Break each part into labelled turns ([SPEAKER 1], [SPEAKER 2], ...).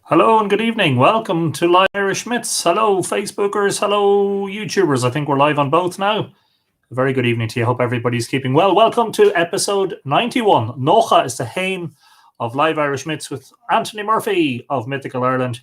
[SPEAKER 1] Hello and good evening. Welcome to Live Irish Myths. Hello, Facebookers. Hello, YouTubers. I think we're live on both now. A very good evening to you. Hope everybody's keeping well. Welcome to episode 91. Nocha is the Hain of Live Irish Myths with Anthony Murphy of Mythical Ireland.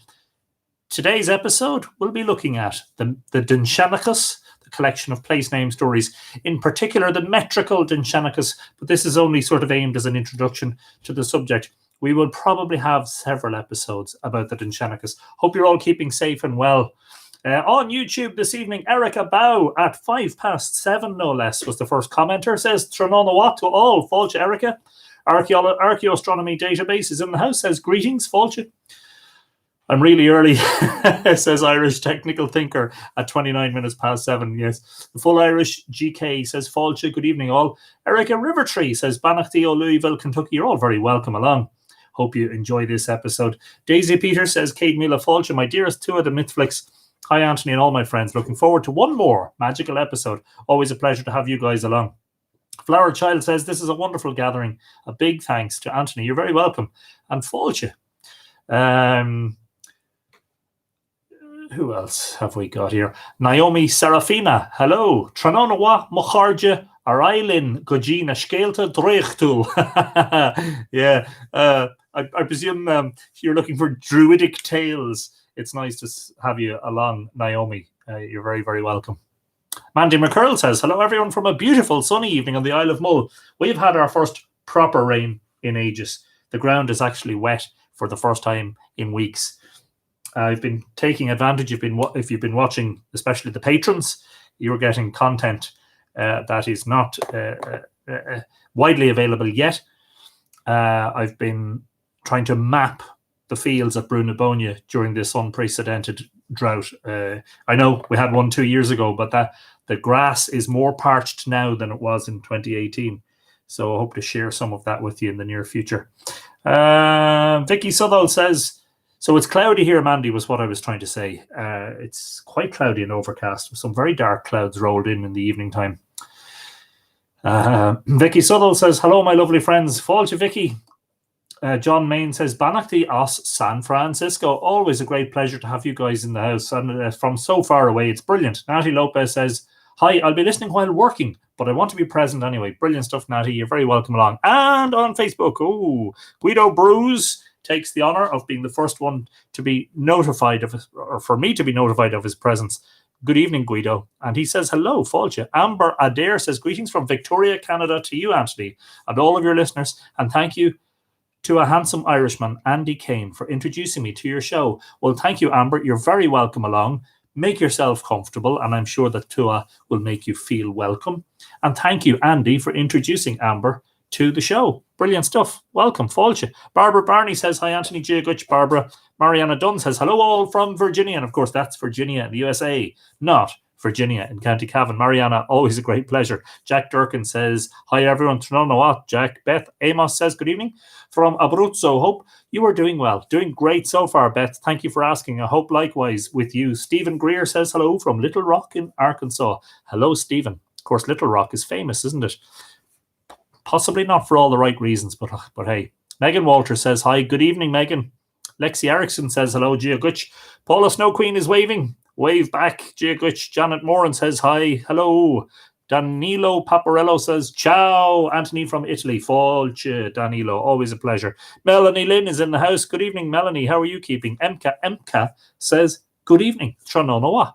[SPEAKER 1] Today's episode, we'll be looking at the Dindshenchas, the collection of place name stories, in particular the metrical Dindshenchas, but this is only sort of aimed as an introduction to the subject. We will probably have several episodes about the Dindshenchas. Hope you're all keeping safe and well. On YouTube this evening, Erica Bow at 7:05, no less, was the first commenter. Says, Tronona what to all, Fáilte Erica. Archaeoastronomy database is in the house. Says, greetings, Fáilte. I'm really early, says Irish Technical Thinker at 7:29. Yes. The Full Irish GK says, Fáilte, good evening all. Erica Rivertree says, Banachty o Louisville, Kentucky. You're all very welcome along. Hope you enjoy this episode. Daisy Peters says, Cade Mila Fáilte, my dearest two of the MythFlix. Hi, Anthony and all my friends. Looking forward to one more magical episode. Always a pleasure to have you guys along. Flower Child says, this is a wonderful gathering. A big thanks to Anthony. You're very welcome. And Fáilte. Who else have we got here? Naomi Serafina. Hello. Tranonawa Mocharja Arailin Gojina Skelta Drechtul. Yeah. I presume you're looking for druidic tales. It's nice to have you along, Naomi. You're very, very welcome. Mandy McCurl says, hello everyone from a beautiful sunny evening on the Isle of Mull. We've had our first proper rain in ages. The ground is actually wet for the first time in weeks. I've been taking advantage. If you've been watching, especially the patrons, you're getting content that is not widely available yet. I've been trying to map the fields at Brunabonia during this unprecedented drought. I know we had one 2 years ago, but the grass is more parched now than it was in 2018. So I hope to share some of that with you in the near future. Vicky Southall says, so it's cloudy here, Mandy, was what I was trying to say. It's quite cloudy and overcast with some very dark clouds rolled in the evening time. Vicky Southall says, hello, my lovely friends. Fáilte, Vicky. John Main says, Banachty os San Francisco. Always a great pleasure to have you guys in the house. And from so far away, it's brilliant. Natty Lopez says, hi, I'll be listening while working, but I want to be present anyway. Brilliant stuff, Natty. You're very welcome along. And on Facebook, Guido Bruce takes the honor of being the first one to be notified of his, or for me to be notified of his presence. Good evening, Guido. And he says, hello, Fáilte. Amber Adair says, greetings from Victoria, Canada to you, Anthony, and all of your listeners. And thank you to a handsome Irishman, Andy Kane, for introducing me to your show. Well, thank you, Amber. You're very welcome along. Make yourself comfortable, and I'm sure that Tua will make you feel welcome. And thank you, Andy, for introducing Amber to the show. Brilliant stuff. Welcome, Fáilte. Barbara Barney says, hi, Anthony Giaguch. Barbara. Mariana Dunn says, hello all from Virginia. And of course, that's Virginia in the USA, not Virginia in County Cavan. Mariana, always a great pleasure. Jack Durkin says, hi, everyone. Know what, Jack. Beth Amos says, good evening from Abruzzo. Hope you are doing well. Doing great so far, Beth. Thank you for asking. I hope likewise with you. Stephen Greer says, hello from Little Rock in Arkansas. Hello, Stephen. Of course, Little Rock is famous, isn't it? Possibly not for all the right reasons, but hey. Megan Walter says, hi, good evening, Megan. Lexi Erickson says, hello, Giaguch. Paula Snow Queen is waving. Wave back, Giaguch. Janet Moran says, hi, hello. Danilo Paparello says, ciao. Anthony from Italy. Fáilte, Danilo. Always a pleasure. Melanie Lynn is in the house. Good evening, Melanie. How are you keeping? Emka says, good evening. Trononoa.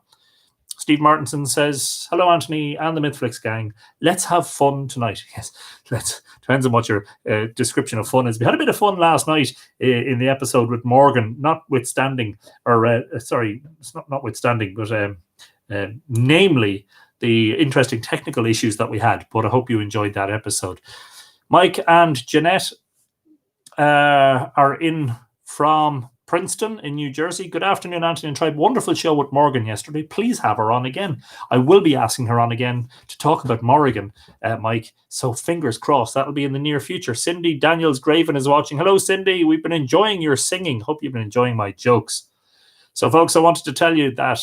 [SPEAKER 1] Steve Martinson says, hello, Anthony and the MythFlix gang. Let's have fun tonight. Yes, let's. Depends on what your description of fun is. We had a bit of fun last night in the episode with Morgan, notwithstanding, or sorry, it's not notwithstanding, but namely the interesting technical issues that we had. But I hope you enjoyed that episode. Mike and Jeanette are in from Princeton in New Jersey. Good afternoon, Anthony and Tribe. Wonderful show with Morgan yesterday. Please have her on again. I will be asking her on again to talk about Morrigan, Mike. So fingers crossed. That'll be in the near future. Cindy Daniels Graven is watching. Hello, Cindy. We've been enjoying your singing. Hope you've been enjoying my jokes. So, folks, I wanted to tell you that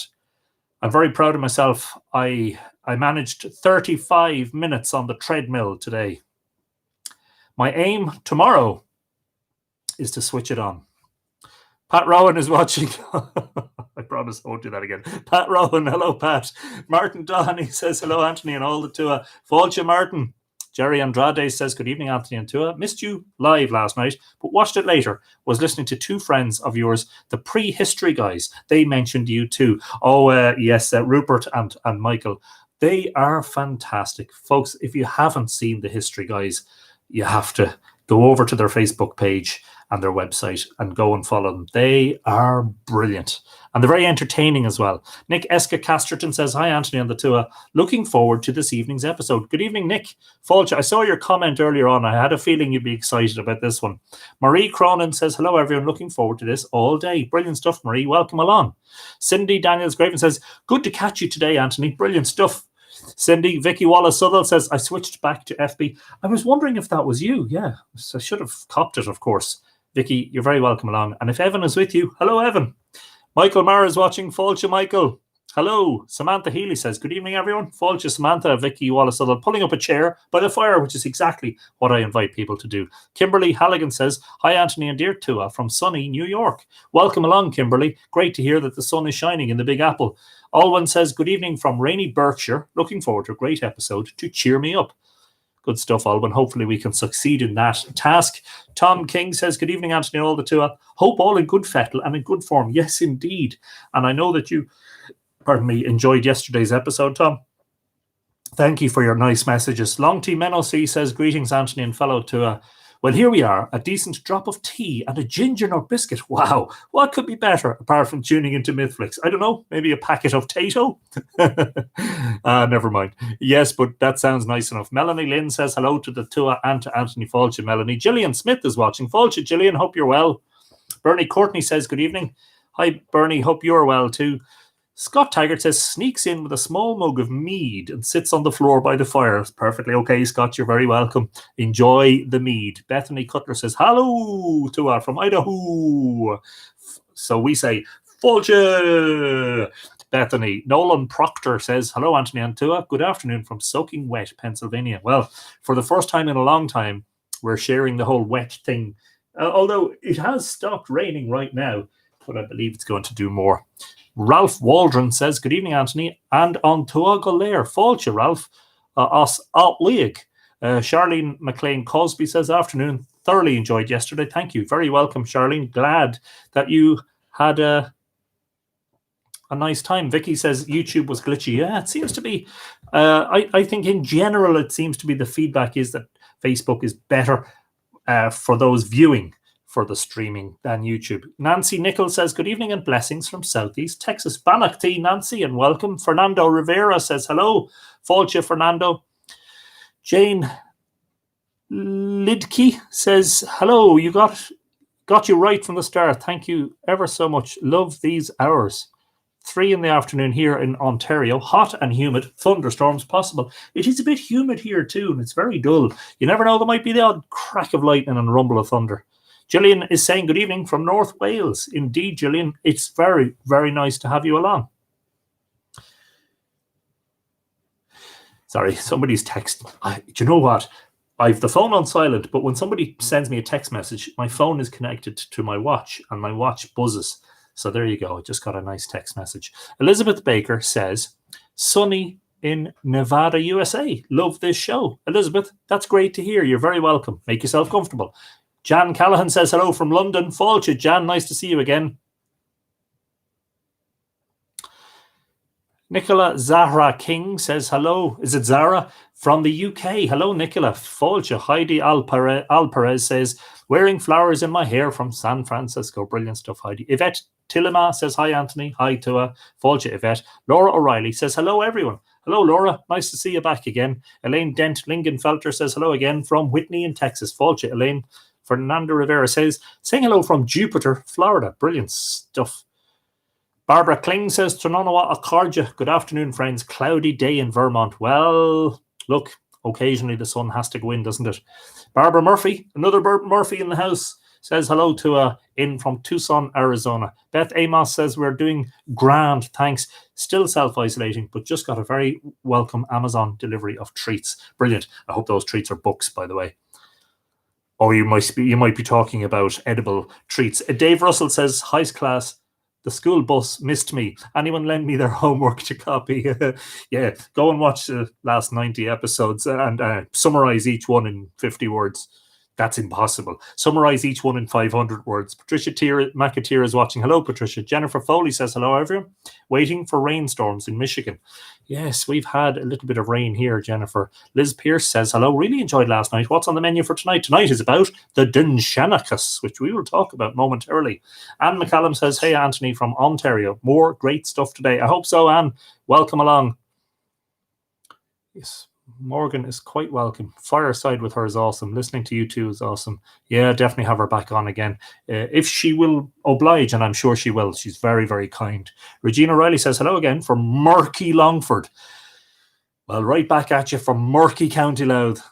[SPEAKER 1] I'm very proud of myself. I managed 35 minutes on the treadmill today. My aim tomorrow is to switch it on. Pat Rowan is watching. I promise I won't do that again. Pat Rowan, hello, Pat. Martin Doheny says, hello, Anthony, and all the Tua. Fáilte Martin. Jerry Andrade says, good evening, Anthony and Tua. Missed you live last night, but watched it later. Was listening to two friends of yours, the prehistory guys. They mentioned you too. Oh, yes, Rupert and Michael. They are fantastic. Folks, if you haven't seen the history guys, you have to go over to their Facebook page and their website and go and follow them. They are brilliant. And they're very entertaining as well. Nick Eska Casterton says, hi, Anthony and the Tua. Looking forward to this evening's episode. Good evening, Nick. Fáilte, I saw your comment earlier on. I had a feeling you'd be excited about this one. Marie Cronin says, hello, everyone. Looking forward to this all day. Brilliant stuff, Marie. Welcome along. Cindy Daniels-Graven says, good to catch you today, Anthony. Brilliant stuff. Cindy, Vicky Wallace-Southall says, I switched back to FB. I was wondering if that was you. Yeah, I should have copped it, of course. Vicky, you're very welcome along. And if Evan is with you, hello, Evan. Michael Maher is watching. Fáilte, Michael. Hello. Samantha Healy says, good evening, everyone. Fáilte, Samantha, Vicky Wallace-Southall, pulling up a chair by the fire, which is exactly what I invite people to do. Kimberly Halligan says, hi, Anthony and dear Tua from sunny New York. Welcome along, Kimberly. Great to hear that the sun is shining in the Big Apple. Alwyn says, good evening from rainy Berkshire. Looking forward to a great episode to cheer me up. Good stuff, Alban. Hopefully we can succeed in that task. Tom King says, good evening, Anthony, all the Tua. Hope all in good fettle and in good form. Yes, indeed. And I know that you, enjoyed yesterday's episode, Tom. Thank you for your nice messages. Long T Menoc says, greetings, Anthony and fellow Tua. Well, here we are, a decent drop of tea and a ginger nut biscuit. Wow, what could be better apart from tuning into MythFlix? I don't know, maybe a packet of Tato? Never mind. Yes, but that sounds nice enough. Melanie Lynn says hello to the Tua and to Anthony. Fáilte, Melanie. Gillian Smith is watching. Fáilte, Gillian, hope you're well. Bernie Courtney says good evening. Hi, Bernie, hope you're well too. Scott Taggart says, sneaks in with a small mug of mead and sits on the floor by the fire. Perfectly okay, Scott, you're very welcome. Enjoy the mead. Bethany Cutler says, hello, Tua from Idaho. So we say, Fáilte, Bethany. Nolan Proctor says, hello, Anthony and Tua. Good afternoon from soaking wet Pennsylvania. Well, for the first time in a long time, we're sharing the whole wet thing. Although it has stopped raining right now, but I believe it's going to do more. Ralph Waldron says, good evening, Anthony, and on Tua go léir. Fáilte, Ralph, os alt-league. Charlene McLean Cosby says, afternoon, thoroughly enjoyed yesterday. Thank you. Very welcome, Charlene. Glad that you had a nice time. Vicky says YouTube was glitchy. Yeah, it seems to be. I think in general, it seems to be the feedback is that Facebook is better for those viewing for the streaming than YouTube. Nancy Nichols says, good evening and blessings from Southeast Texas. Banachty, Nancy, and welcome. Fernando Rivera says, hello. Fáilte, Fernando. Jane Lidke says, hello. You got you right from the start. Thank you ever so much. Love these hours. 3 p.m. here in Ontario. Hot and humid. Thunderstorms possible. It is a bit humid here too, and it's very dull. You never know, there might be the odd crack of lightning and rumble of thunder. Gillian is saying good evening from North Wales. Indeed, Gillian, it's very, very nice to have you along. Sorry, somebody's texting. Do you know what? I have the phone on silent, but when somebody sends me a text message, my phone is connected to my watch, and my watch buzzes. So there you go. I just got a nice text message. Elizabeth Baker says, sunny in Nevada, USA. Love this show. Elizabeth, that's great to hear. You're very welcome. Make yourself comfortable. Jan Callahan says hello from London. Fáilte, Jan, nice to see you again. Nicola Zahra King says hello. Is it Zara? From the UK. Hello, Nicola. Fáilte. Heidi Alperez says, wearing flowers in my hair from San Francisco. Brilliant stuff, Heidi. Yvette Tillema says, hi, Anthony. Hi, Tua. Fáilte, Yvette. Laura O'Reilly says, hello, everyone. Hello, Laura. Nice to see you back again. Elaine Dent Lingenfelter says hello again from Whitney in Texas. Fáilte, Elaine. Fernando Rivera says, saying hello from Jupiter, Florida. Brilliant stuff. Barbara Kling says, Tranonawa Akarja. Good afternoon, friends. Cloudy day in Vermont. Well, look, occasionally the sun has to go in, doesn't it? Barbara Murphy, another Murphy in the house, says hello to in from Tucson, Arizona. Beth Amos says, we're doing grand, thanks. Still self-isolating, but just got a very welcome Amazon delivery of treats. Brilliant. I hope those treats are books, by the way. Oh, you might be talking about edible treats. Dave Russell says, "Hi class. The school bus missed me. Anyone lend me their homework to copy?" Yeah, go and watch the last 90 episodes and summarize each one in 50 words. That's impossible. Summarize each one in 500 words. Patricia McAteer is watching. Hello, Patricia. Jennifer Foley says, "Hello, everyone. Waiting for rainstorms in Michigan." Yes, we've had a little bit of rain here, Jennifer. Liz Pierce says, "Hello, really enjoyed last night. What's on the menu for tonight?" Tonight is about the Dindshenchas, which we will talk about momentarily. Anne McCallum says, "Hey, Anthony from Ontario. More great stuff today." I hope so, Anne. Welcome along. Yes. Morgan is quite welcome. Fireside with her is awesome. Listening to you two is awesome. Yeah, definitely have her back on again. If she will oblige, and I'm sure she will. She's very, very kind. Regina Riley says, "Hello again from murky Longford." Well, right back at you from murky County Louth.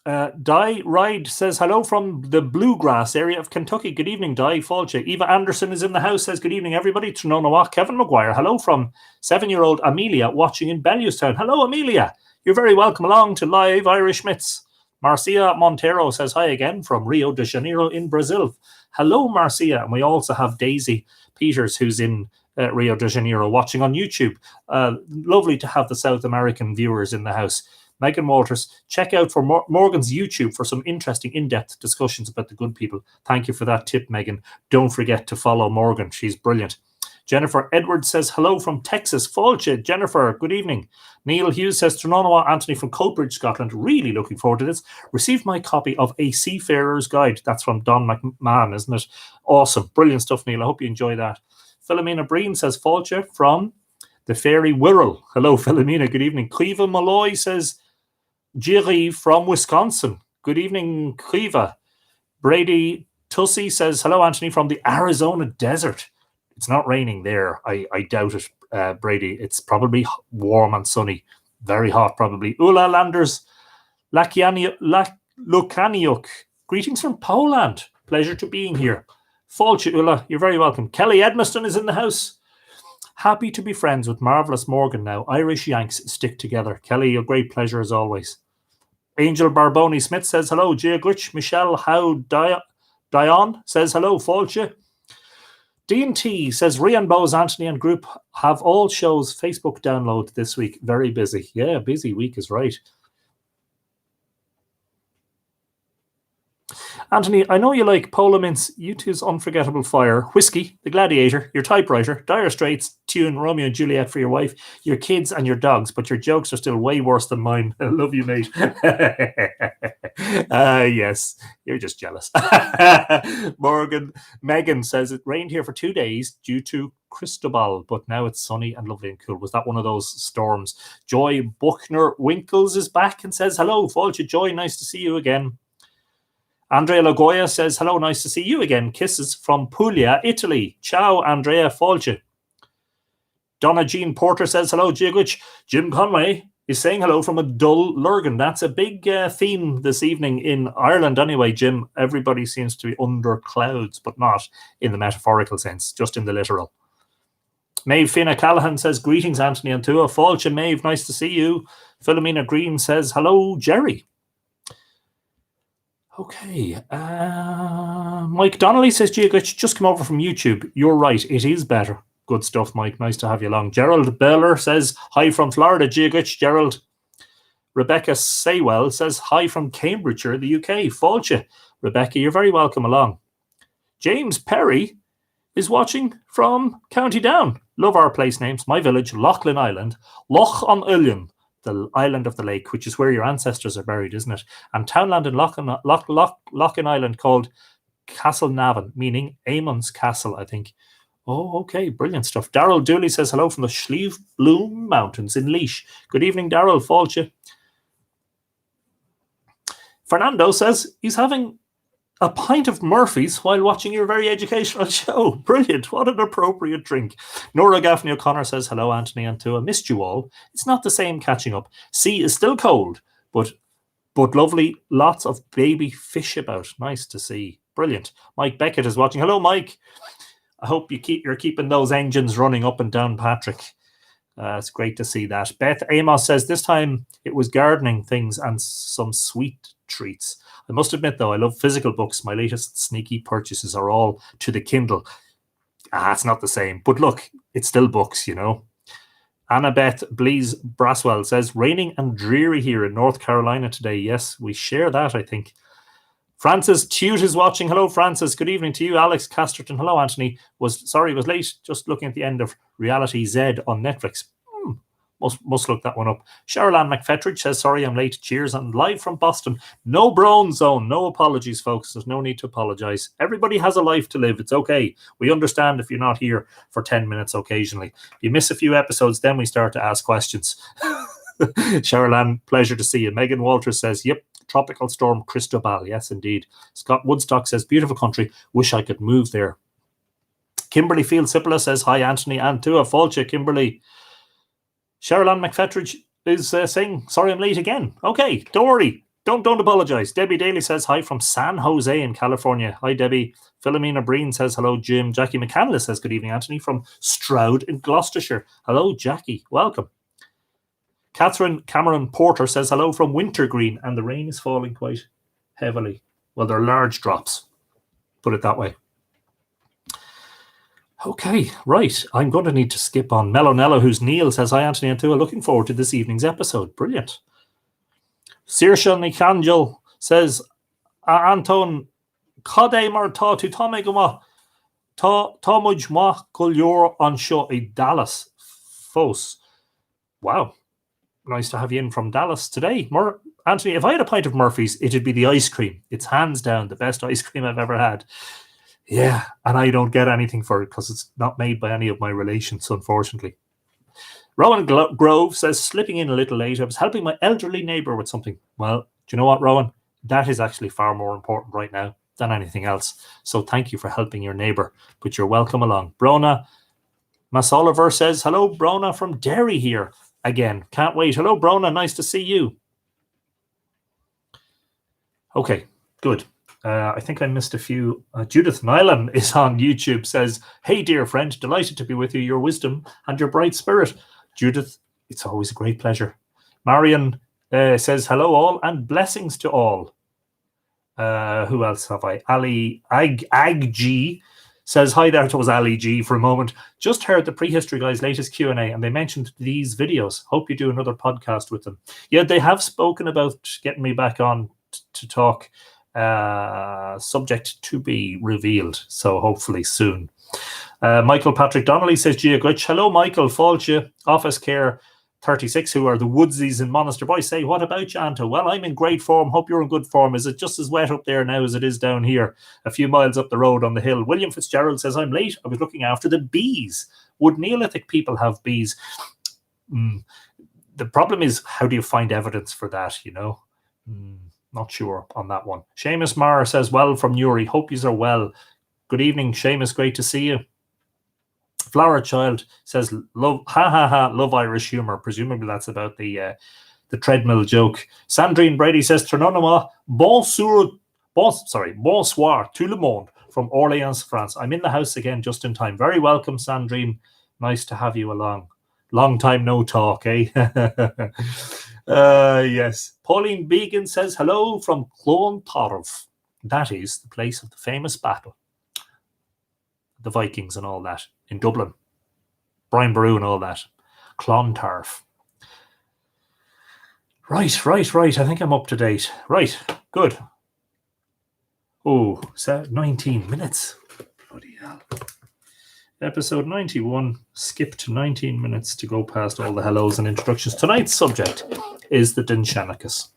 [SPEAKER 1] Di Ride says, "Hello from the Bluegrass area of Kentucky." Good evening, Di. Falcha. Eva Anderson is in the house, says, "Good evening, everybody." Trononawak. Kevin McGuire. Hello from 7-year-old Amelia, watching in Bellewstown. Hello, Amelia. You're very welcome along to Live Irish Myths. Marcia Montero says, "Hi again from Rio de Janeiro in Brazil." Hello, Marcia. And we also have Daisy Peters, who's in Rio de Janeiro, watching on YouTube. Lovely to have the South American viewers in the house. Megan Walters, check out for Morgan's YouTube for some interesting in-depth discussions about the good people. Thank you for that tip, Megan. Don't forget to follow Morgan. She's brilliant. Jennifer Edwards says, "Hello from Texas. Falcha." Jennifer, good evening. Neil Hughes says, "Trononawha, Anthony from Coatbridge, Scotland. Really looking forward to this. Received my copy of A Seafarer's Guide." That's from Don McMahon, isn't it? Awesome. Brilliant stuff, Neil. I hope you enjoy that. Philomena Breen says, "Falcha from the Fairy Wirral." Hello, Philomena. Good evening. Cleva Malloy says, "Jiri from Wisconsin." Good evening, Cleva. Brady Tussey says, "Hello, Anthony from the Arizona desert." It's not raining there. I doubt it, Brady. It's probably warm and sunny. Very hot, probably. Ula Landers Lukaniuk. Greetings from Poland. Pleasure to being here. Falcha, Ula. You're very welcome. Kelly Edmiston is in the house. "Happy to be friends with Marvellous Morgan now. Irish Yanks stick together." Kelly, a great pleasure as always. Angel Barboni Smith says, "Hello, Jagwich." Michelle Howe Dion says, "Hello, Falcha." Dean T says, "Rian Bowes, Anthony and group have all shows Facebook download this week. Very busy." Yeah, busy week is right. Anthony, I know you like Pola Mints, U2's Unforgettable Fire, Whiskey, The Gladiator, your typewriter, Dire Straits, Tune, Romeo and Juliet for your wife, your kids and your dogs, but your jokes are still way worse than mine. I love you, mate. Yes, you're just jealous. Megan says, "It rained here for 2 days due to Cristobal, but now it's sunny and lovely and cool." Was that one of those storms? Joy Buckner Winkles is back and says, "Hello, Falcha. Joy, nice to see you again." Andrea Lagoya says, "Hello, nice to see you again. Kisses from Puglia, Italy." Ciao, Andrea Falcha. Donna Jean Porter says, "Hello, Jigwich." Jim Conway is saying hello from a dull Lurgan. That's a big theme this evening in Ireland anyway, Jim. Everybody seems to be under clouds, but not in the metaphorical sense, just in the literal. Maeve Fina Callahan says, "Greetings, Anthony and Tua." Falcha, Maeve, nice to see you. Philomena Green says, "Hello, Jerry." Okay. Mike Donnelly says, "Giagwich, just come over from YouTube. You're right. It is better." Good stuff, Mike. Nice to have you along. Gerald Beller says, "Hi from Florida, Giagwich." Gerald. Rebecca Saywell says, "Hi from Cambridgeshire, the UK." Falcha. Rebecca, you're very welcome along. James Perry is watching from County Down. Love our place names. My village, Loughlin Island. Loch on Ullin, the island of the lake, which is where your ancestors are buried, isn't it? And townland in Loughlin Island called Castlenavan, meaning Amon's Castle, I think. Oh, okay, brilliant stuff. Daryl Dooley says, "Hello from the Slieve Bloom Mountains in Laois." Good evening, Daryl. Falcha. Fernando says he's having a pint of Murphy's while watching your very educational show. Brilliant. What an appropriate drink. Nora Gaffney O'Connor says, "Hello, Anthony and Tua. Missed you all. It's not the same catching up. Sea is still cold, but lovely. Lots of baby fish about. Nice to see." Brilliant. Mike Beckett is watching. Hello, Mike. I hope you're keeping those engines running up and down, Patrick. It's great to see that. Beth Amos says, this time it was gardening things and some sweet treats. I must admit, though, I love physical books. My latest sneaky purchases are all to the Kindle. It's not the same. But look, it's still books, you know. Annabeth Blease Braswell says, raining and dreary here in North Carolina today. Yes, we share that, I think. Francis Tute is watching. Hello, Francis. Good evening to you. Alex Casterton. Hello, Anthony. Was late. Just looking at the end of Reality Z on Netflix. Must look that one up. Cheryl-Ann McFetridge says, sorry, I'm late. Cheers. I'm live from Boston. No Brone Zone. No apologies, folks. There's no need to apologize. Everybody has a life to live. It's okay. We understand if you're not here for 10 minutes occasionally. If you miss a few episodes, then we start to ask questions. Cheryl-Ann, pleasure to see you. Megan Walters says, yep, Tropical Storm Cristobal. Yes, indeed. Scott Woodstock says, beautiful country. Wish I could move there. Kimberly Field Sipola says, hi, Anthony and Tua Fulcha. Kimberly. Cheryl-Ann McFetridge is saying, sorry I'm late again. Okay, don't worry. Don't apologize. Debbie Daly says, hi from San Jose in California. Hi, Debbie. Philomena Breen says, hello, Jim. Jackie McCandless says, good evening, Anthony, from Stroud in Gloucestershire. Hello, Jackie. Welcome. Catherine Cameron Porter says, hello from Wintergreen, and the rain is falling quite heavily. Well, they're large drops. Put it that way. Okay, right. I'm going to need to skip on. Melonello, who's Neil, says, hi, Anthony and Tua. Looking forward to this evening's episode. Brilliant. Saoirse Nicangel says, Anton, Codé mar tá tú Tommy Guma, tá muj ma Kulyor on show in Dallas. Fos. Wow. Nice to have you in from Dallas today. Anthony, if I had a pint of Murphy's, it'd be the ice cream. It's hands down the best ice cream I've ever had. Yeah, and I don't get anything for it because it's not made by any of my relations, unfortunately. Rowan Grove says, slipping in a little late. I was helping my elderly neighbour with something. Well, do you know what, Rowan? That is actually far more important right now than anything else. So thank you for helping your neighbour, but you're welcome along. Brona Masoliver says, hello, Brona from Derry here. Again, can't wait. Hello, Brona. Nice to see you. Okay, good. I think I missed a few. Judith Nylan is on YouTube, says, hey, dear friend, delighted to be with you, your wisdom and your bright spirit. Judith, it's always a great pleasure. Marion says, hello all and blessings to all. Who else have I? Ali Ag says, hi there. It was Ali G for a moment. Just heard the Prehistory Guys' latest Q&A and they mentioned these videos. Hope you do another podcast with them. Yeah, they have spoken about getting me back on to talk. Subject to be revealed, so hopefully soon. Michael Patrick Donnelly says, Gia Gutch, hello Michael, Fulcha, Office Care 36, who are the Woodsies in Monaster Boy, say, what about you, Anto? Well, I'm in great form, hope you're in good form. Is it just as wet up there now as it is down here, a few miles up the road on the hill? William Fitzgerald says, I'm late, I was looking after the bees. Would Neolithic people have bees? The problem is, how do you find evidence for that, you know? Not sure on that one. Seamus Marr says, well, from Newry. Hope yous are well. Good evening, Seamus. Great to see you. Flower Child says, love love Irish humour. Presumably that's about the treadmill joke. Sandrine Brady says, Ternonama, bonsoir, tout le monde from Orléans, France. I'm in the house again just in time. Very welcome, Sandrine. Nice to have you along. Long time no talk, eh? Yes. Pauline Began says, hello from Clontarf. That is the place of the famous battle. The Vikings and all that in Dublin. Brian Boru and all that. Clontarf. Right. I think I'm up to date. Right. Good. Oh, 19 minutes. Bloody hell. Episode 91, skip to 19 minutes to go past all the hellos and introductions. Tonight's subject is the Dindshenchas.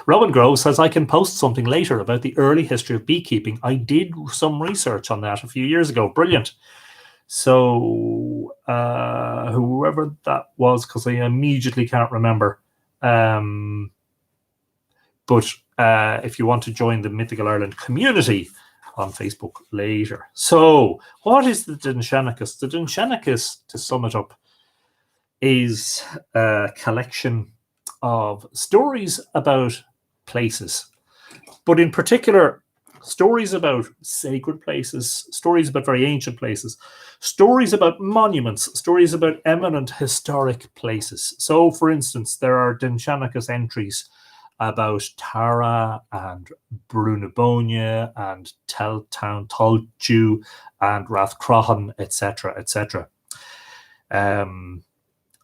[SPEAKER 1] Rowan Grove says, I can post something later about the early history of beekeeping. I did some research on that a few years ago. Brilliant. So whoever that was, because I immediately can't remember. But if you want to join the Mythical Ireland community on Facebook later. So what is the Dindshenchas? The Dindshenchas, to sum it up, is a collection of stories about places. But in particular, stories about sacred places, stories about very ancient places, stories about monuments, stories about eminent historic places. So, for instance, there are Dindshenchas entries about Tara and Brunabonia and Teltown, Tolju and Rathcrohan, etc., etc.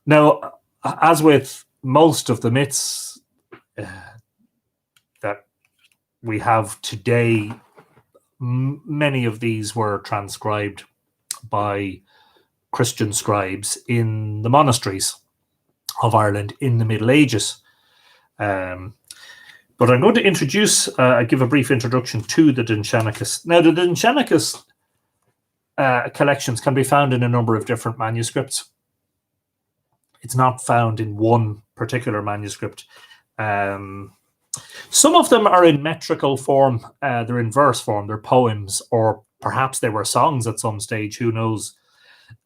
[SPEAKER 1] Now, as with most of the myths that we have today, many of these were transcribed by Christian scribes in the monasteries of Ireland in the Middle Ages. But I'm going to introduce, give a brief introduction to the Dindshenchas. Now, the Dindshenchas collections can be found in a number of different manuscripts. It's not found in one particular manuscript. Some of them are in metrical form. They're in verse form. They're poems, or perhaps they were songs at some stage. Who knows?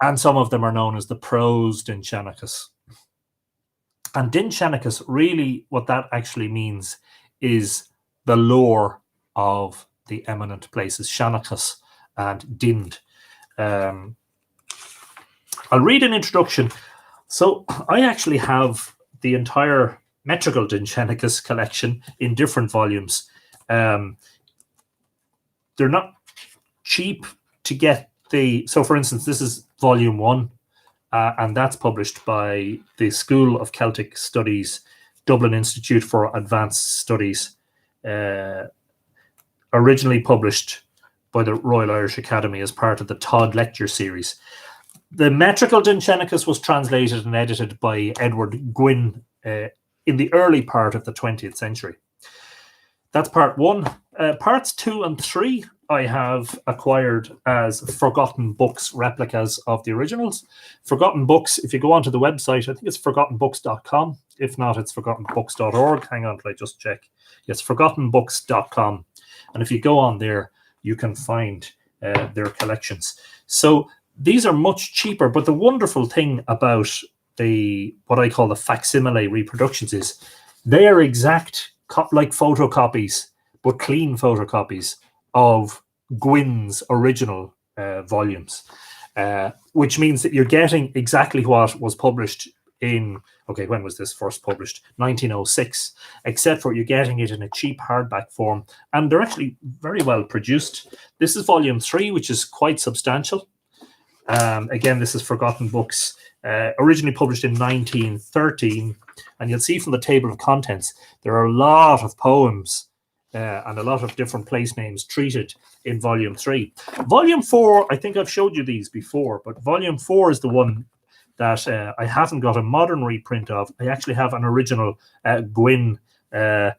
[SPEAKER 1] And some of them are known as the prose Dindshenchas. And Dindshenchas, really what that actually means is the lore of the eminent places, Shanachas and Dind. I'll read an introduction. So I actually have the entire metrical Dindshenchas collection in different volumes. They're not cheap to get so for instance, this is volume 1, and that's published by the School of Celtic Studies, Dublin Institute for Advanced Studies, originally published by the Royal Irish Academy as part of the Todd Lecture Series. The metrical Dindshenchas was translated and edited by Edward Gwynn in the early part of the 20th century. That's part 1. Parts 2 and 3 I have acquired as Forgotten Books replicas of the originals. Forgotten Books, if you go onto the website, I think it's forgottenbooks.com. If not, it's forgottenbooks.org. Hang on till I just check. Yes, forgottenbooks.com. And if you go on there, you can find their collections. So these are much cheaper, but the wonderful thing about what I call the facsimile reproductions is they are exact, like photocopies, but clean photocopies of Gwynn's original volumes, which means that you're getting exactly what was published in, when was this first published? 1906, except for you're getting it in a cheap hardback form, and they're actually very well produced. This is volume 3, which is quite substantial. Again, this is Forgotten Books, originally published in 1913, and you'll see from the table of contents, there are a lot of poems and a lot of different place names treated in volume 3. Volume 4, I think I've showed you these before, but volume 4 is the one that I haven't got a modern reprint of. I actually have an original Gwynn a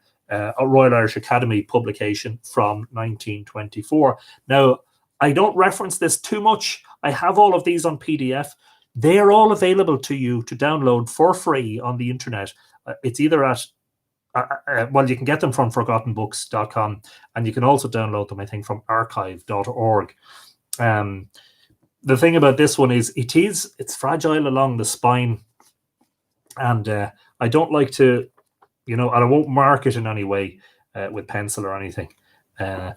[SPEAKER 1] Royal Irish Academy publication from 1924. Now, I don't reference this too much. I have all of these on PDF. They are all available to you to download for free on the internet. It's either at you can get them from forgottenbooks.com, and you can also download them, I think, from archive.org. The thing about this one is it's fragile along the spine, and I don't like to, and I won't mark it in any way with pencil or anything. And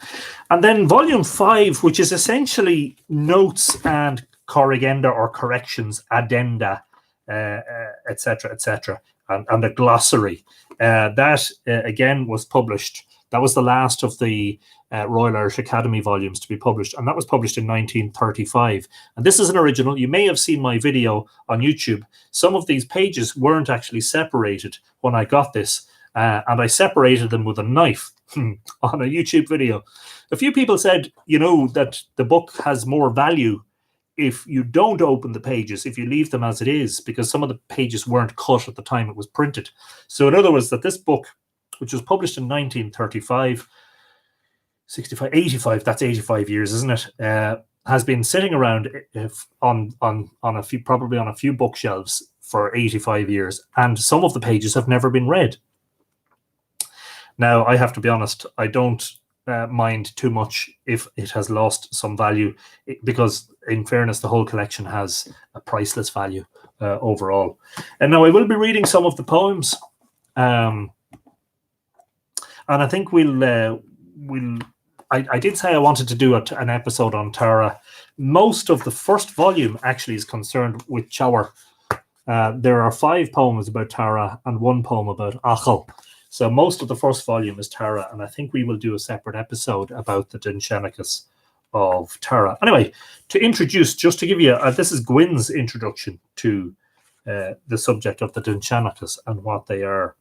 [SPEAKER 1] then volume 5, which is essentially notes and corrigenda or corrections, addenda, etc., etc., and a glossary. That, again, was published. That was the last of the Royal Irish Academy volumes to be published, and that was published in 1935. And this is an original. You may have seen my video on YouTube. Some of these pages weren't actually separated when I got this, and I separated them with a knife on a YouTube video. A few people said, that the book has more value if you don't open the pages, if you leave them as it is, because some of the pages weren't cut at the time it was printed. So in other words, that this book, which was published in 1935, 65, 85, that's 85 years, isn't it? Has been sitting around on a few, probably on a few bookshelves for 85 years, and some of the pages have never been read. Now, I have to be honest, I don't mind too much if it has lost some value, because in fairness, the whole collection has a priceless value overall. And now I will be reading some of the poems, and I think we'll I did say I wanted to do an episode on Tara. Most of the first volume actually is concerned with Chower. There are 5 poems about Tara and 1 poem about Achel. So most of the first volume is Tara, and I think we will do a separate episode about the Dindshenchas of Tara. Anyway, to introduce, just to give you, this is Gwyn's introduction to the subject of the Dindshenchas and what they are.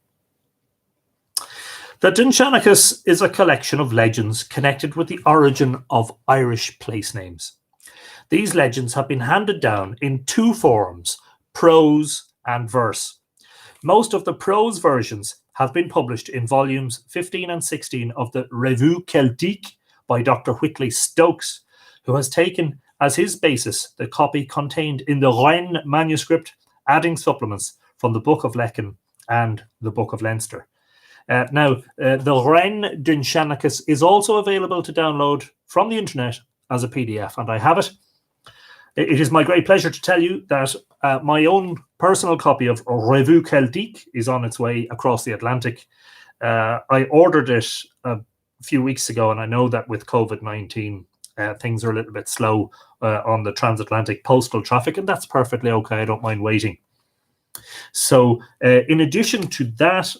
[SPEAKER 1] The Dindshenchas is a collection of legends connected with the origin of Irish place names. These legends have been handed down in 2 forms, prose and verse. Most of the prose versions have been published in volumes 15 and 16 of the Revue Celtique by Dr. Whitley Stokes, who has taken as his basis the copy contained in the Rennes manuscript, adding supplements from the Book of Lecan and the Book of Leinster. Now, the Rennes Dindshenchas is also available to download from the internet as a PDF, and I have it. It is my great pleasure to tell you that my own personal copy of Revue Celtique is on its way across the Atlantic. I ordered it a few weeks ago, and I know that with COVID-19, things are a little bit slow on the transatlantic postal traffic, and that's perfectly okay. I don't mind waiting. So in addition to that,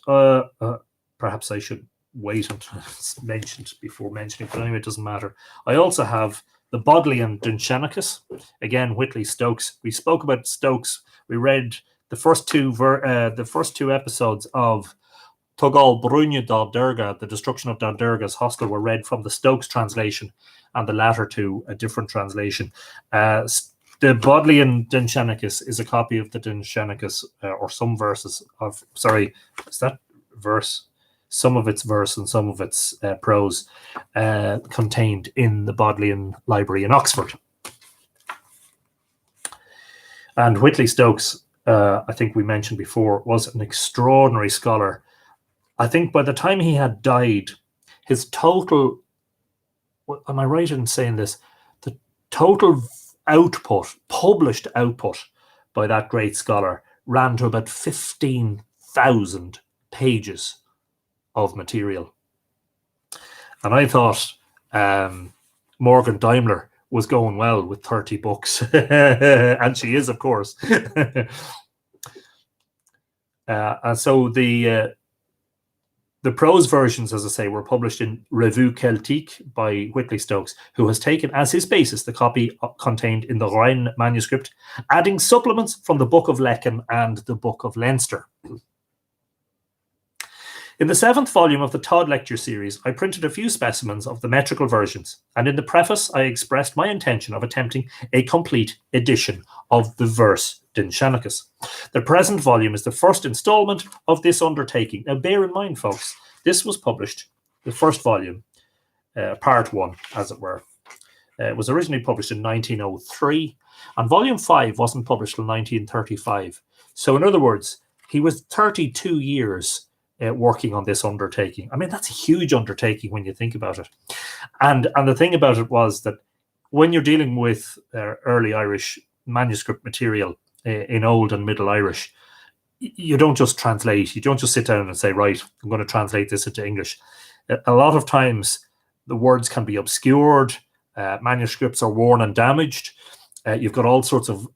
[SPEAKER 1] perhaps I should wait until it's mentioned before mentioning, but anyway, it doesn't matter. I also have the Bodleian Dindshenchas, again, Whitley Stokes. We spoke about Stokes. We read the first two episodes of Tugal Brunja Dardurga, The Destruction of Dardurga's Hostel, were read from the Stokes translation, and the latter two a different translation. The Bodleian Dindshenchas is a copy of the Dindshenchas, or some verses of, sorry, is that verse? Some of its verse and some of its prose contained in the Bodleian Library in Oxford. And Whitley Stokes, I think we mentioned before, was an extraordinary scholar. I think by the time he had died, his total, am I right in saying this? The total output, published output by that great scholar ran to about 15,000 pages of material. And I thought Morgan Daimler was going well with 30 books. And she is, of course. And so the prose versions, as I say, were published in Revue Celtique by Whitley Stokes, who has taken as his basis the copy contained in the Rennes manuscript, adding supplements from the Book of Lecan and the Book of Leinster. In the 7th volume of the Todd Lecture series, I printed a few specimens of the metrical versions, and in the preface I expressed my intention of attempting a complete edition of the verse Dindshenchas. The present volume is the first installment of this undertaking. Now bear in mind, folks, this was published, the first volume, part 1, as it were. It was originally published in 1903, and volume 5 wasn't published till 1935. So in other words, he was 32 years working on this undertaking. I mean, that's a huge undertaking when you think about it. And the thing about it was that when you're dealing with early Irish manuscript material in Old and Middle Irish, you don't just translate. You don't just sit down and say, right, I'm going to translate this into English. A lot of times the words can be obscured. Manuscripts are worn and damaged. You've got all sorts of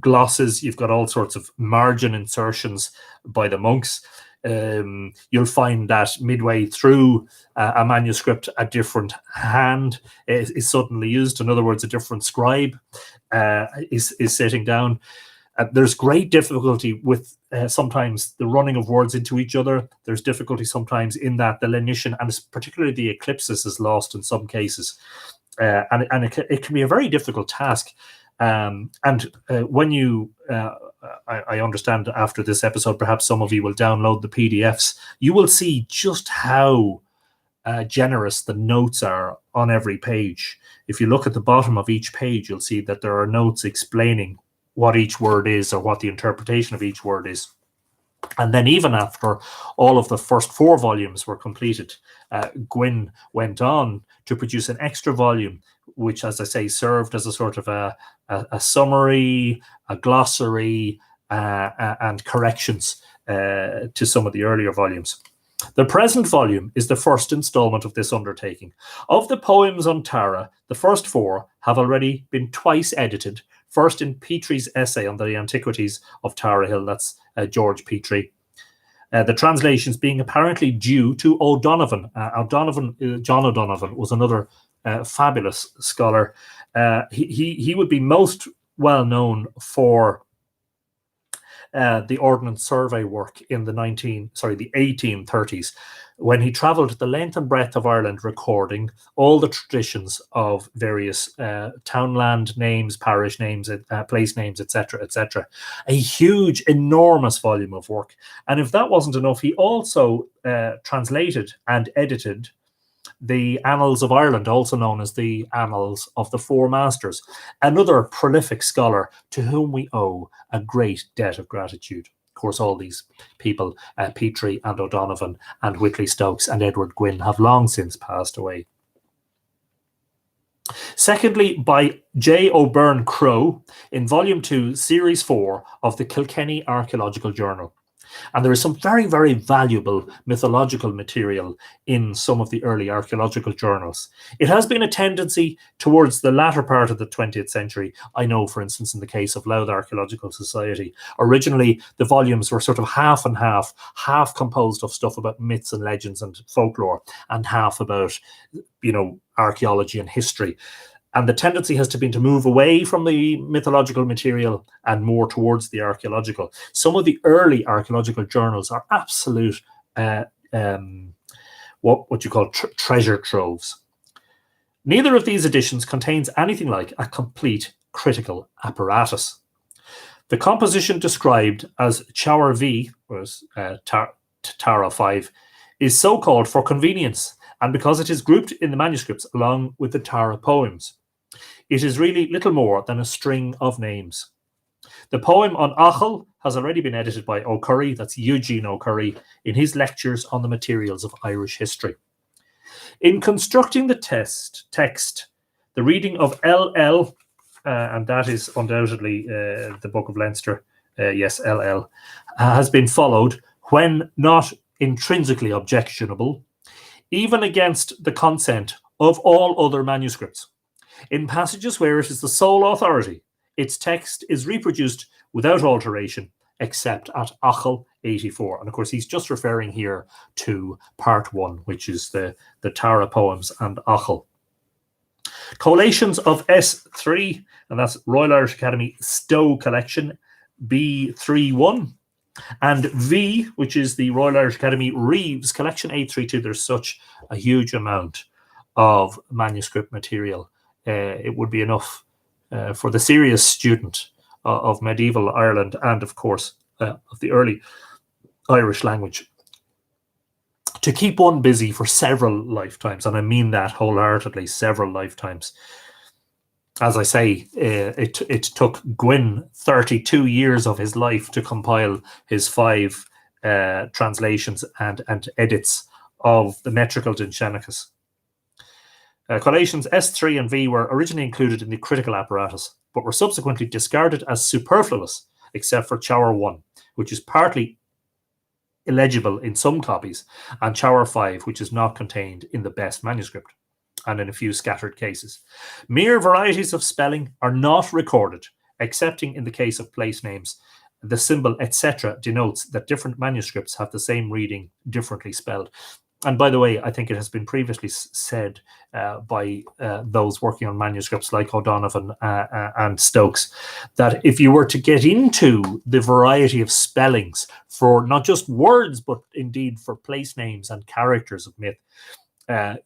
[SPEAKER 1] glosses. You've got all sorts of margin insertions by the monks. You'll find that midway through a manuscript, a different hand is suddenly used. In other words, a different scribe is sitting down. There's great difficulty with sometimes the running of words into each other. There's difficulty sometimes in that the lenition, and particularly the eclipsis, is lost in some cases. And it can be a very difficult task. When you, I understand after this episode, perhaps some of you will download the PDFs, you will see just how generous the notes are on every page. If you look at the bottom of each page, you'll see that there are notes explaining what each word is or what the interpretation of each word is. And then even after all of the first 4 volumes were completed, Gwyn went on to produce an extra volume, which, as I say, served as a sort of a summary, a glossary, and corrections to some of the earlier volumes. The present volume is the first instalment of this undertaking. Of the poems on Tara, the first 4 have already been twice edited, first in Petrie's essay on the antiquities of Tara Hill, that's George Petrie. The translations being apparently due to O'Donovan. John O'Donovan was another fabulous scholar. He would be most well known for the Ordnance Survey work in the 1830s, when he travelled the length and breadth of Ireland recording all the traditions of various townland names, parish names, place names, etc., etc. A huge, enormous volume of work. And if that wasn't enough, he also translated and edited the Annals of Ireland, also known as the Annals of the Four Masters, another prolific scholar to whom we owe a great debt of gratitude. Of course, all these people, Petrie and O'Donovan and Whitley Stokes and Edward Gwynn, have long since passed away. Secondly, by J. O'Byrne Crowe in Volume 2, Series 4 of the Kilkenny Archaeological Journal. And there is some very, very valuable mythological material in some of the early archaeological journals. It has been a tendency towards the latter part of the 20th century. I know, for instance, in the case of Louth Archaeological Society, originally the volumes were sort of half and half composed of stuff about myths and legends and folklore, and half about, archaeology and history. And the tendency has been to move away from the mythological material and more towards the archaeological. Some of the early archaeological journals are absolute, what you call treasure troves. Neither of these editions contains anything like a complete critical apparatus. The composition described as Chower V, was Tara 5, is so called for convenience, and because it is grouped in the manuscripts along with the Tara poems. It is really little more than a string of names. The poem on Achel has already been edited by O'Curry, that's Eugene O'Curry, in his lectures on the materials of Irish history. In constructing the text, the reading of LL, and that is undoubtedly the Book of Leinster, yes, LL, has been followed when not intrinsically objectionable, even against the consent of all other manuscripts. In passages where it is the sole authority, its text is reproduced without alteration, except at Achel 84. And of course, he's just referring here to part 1, which is the Tara poems and Achel. Collations of S3, and that's Royal Irish Academy Stowe Collection, B31, and V, which is the Royal Irish Academy Reeves Collection, 832. There's such a huge amount of manuscript material. It would be enough for the serious student of medieval Ireland and, of course, of the early Irish language to keep one busy for several lifetimes. And I mean that wholeheartedly, several lifetimes. As I say, it took Gwynn 32 years of his life to compile his 5 translations and edits of the metrical Dindshenchas. Collations S3 and V were originally included in the critical apparatus, but were subsequently discarded as superfluous, except for Chower 1, which is partly illegible in some copies, and Chower 5, which is not contained in the best manuscript, and in a few scattered cases. Mere varieties of spelling are not recorded, excepting in the case of place names. The symbol etc. denotes that different manuscripts have the same reading, differently spelled. And by the way, I think it has been previously said by those working on manuscripts like O'Donovan and Stokes, that if you were to get into the variety of spellings for not just words, but indeed for place names and characters of myth,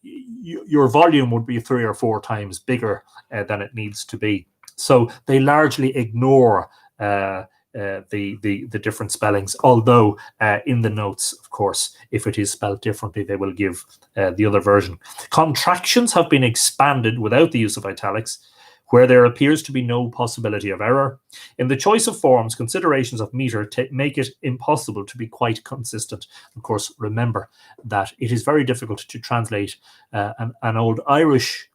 [SPEAKER 1] your volume would be 3 or 4 times bigger than it needs to be. So they largely ignore the different spellings, although in the notes, of course, if it is spelled differently, they will give the other version. Contractions have been expanded without the use of italics, where there appears to be no possibility of error. In the choice of forms, considerations of meter make it impossible to be quite consistent. Of course, remember that it is very difficult to translate an old Irish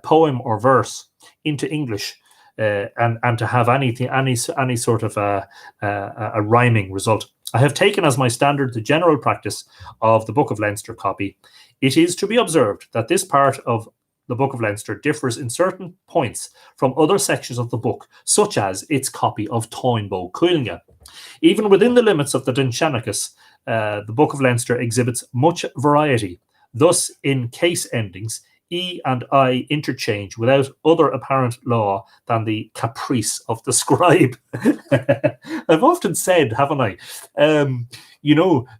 [SPEAKER 1] poem or verse into English and to have any sort of a rhyming result. I have taken as my standard the general practice of the Book of Leinster copy. It is to be observed that this part of the Book of Leinster differs in certain points from other sections of the book, such as its copy of Toynbee Cuilnge. Even within the limits of the Dindshenchas, the Book of Leinster exhibits much variety. Thus, in case endings, E and I interchange without other apparent law than the caprice of the scribe. I've often said, haven't I, that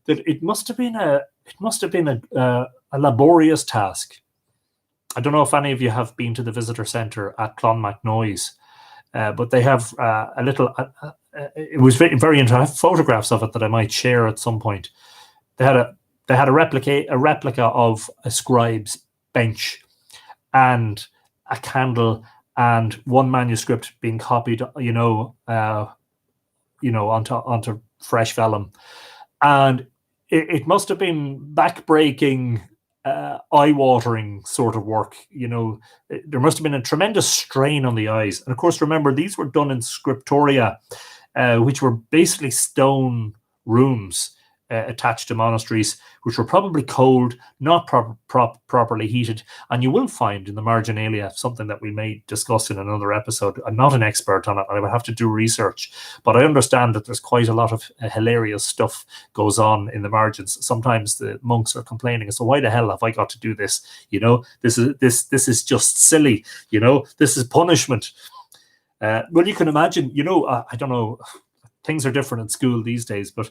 [SPEAKER 1] it must have been a laborious task. I don't know if any of you have been to the visitor centre at Clonmacnoise, but they have a little. It was very, very interesting. I have photographs of it that I might share at some point. They had a replica of a scribe's bench and a candle and one manuscript being copied, onto fresh vellum, and it must have been backbreaking, eye-watering sort of work. There must have been a tremendous strain on the eyes, and of course, remember these were done in scriptoria, which were basically stone rooms attached to monasteries, which were probably cold, not properly heated. And you will find in the marginalia something that we may discuss in another episode. I'm not an expert on it. I would have to do research, but I understand that there's quite a lot of hilarious stuff goes on in the margins. Sometimes the monks are complaining, so why the hell have I got to do this? This is just silly. This is punishment. Well, you can imagine. I don't know. Things are different in school these days, but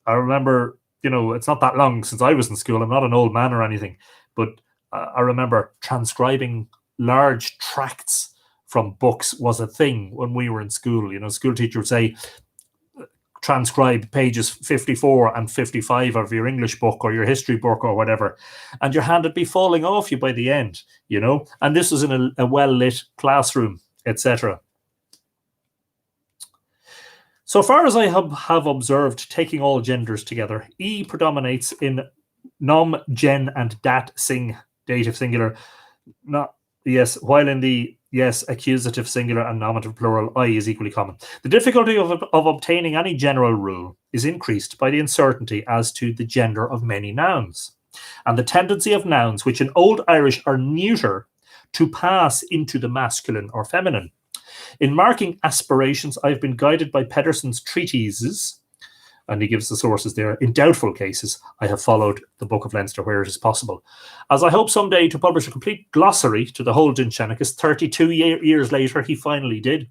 [SPEAKER 1] I remember, it's not that long since I was in school. I'm not an old man or anything, but I remember transcribing large tracts from books was a thing when we were in school. School teacher would say, transcribe pages 54 and 55 of your English book or your history book or whatever, and your hand would be falling off you by the end, and this was in a well-lit classroom, etc. So far as I have observed, taking all genders together, E predominates in nom, gen, and dat sing, dative singular, while in the accusative singular and nominative plural, I is equally common. The difficulty of obtaining any general rule is increased by the uncertainty as to the gender of many nouns, and the tendency of nouns which in Old Irish are neuter to pass into the masculine or feminine. In marking aspirations, I've been guided by Pedersen's treatises, and he gives the sources there. In doubtful cases, I have followed the Book of Leinster where it is possible. As I hope someday to publish a complete glossary to the whole Dindshenchas, 32 years later, he finally did.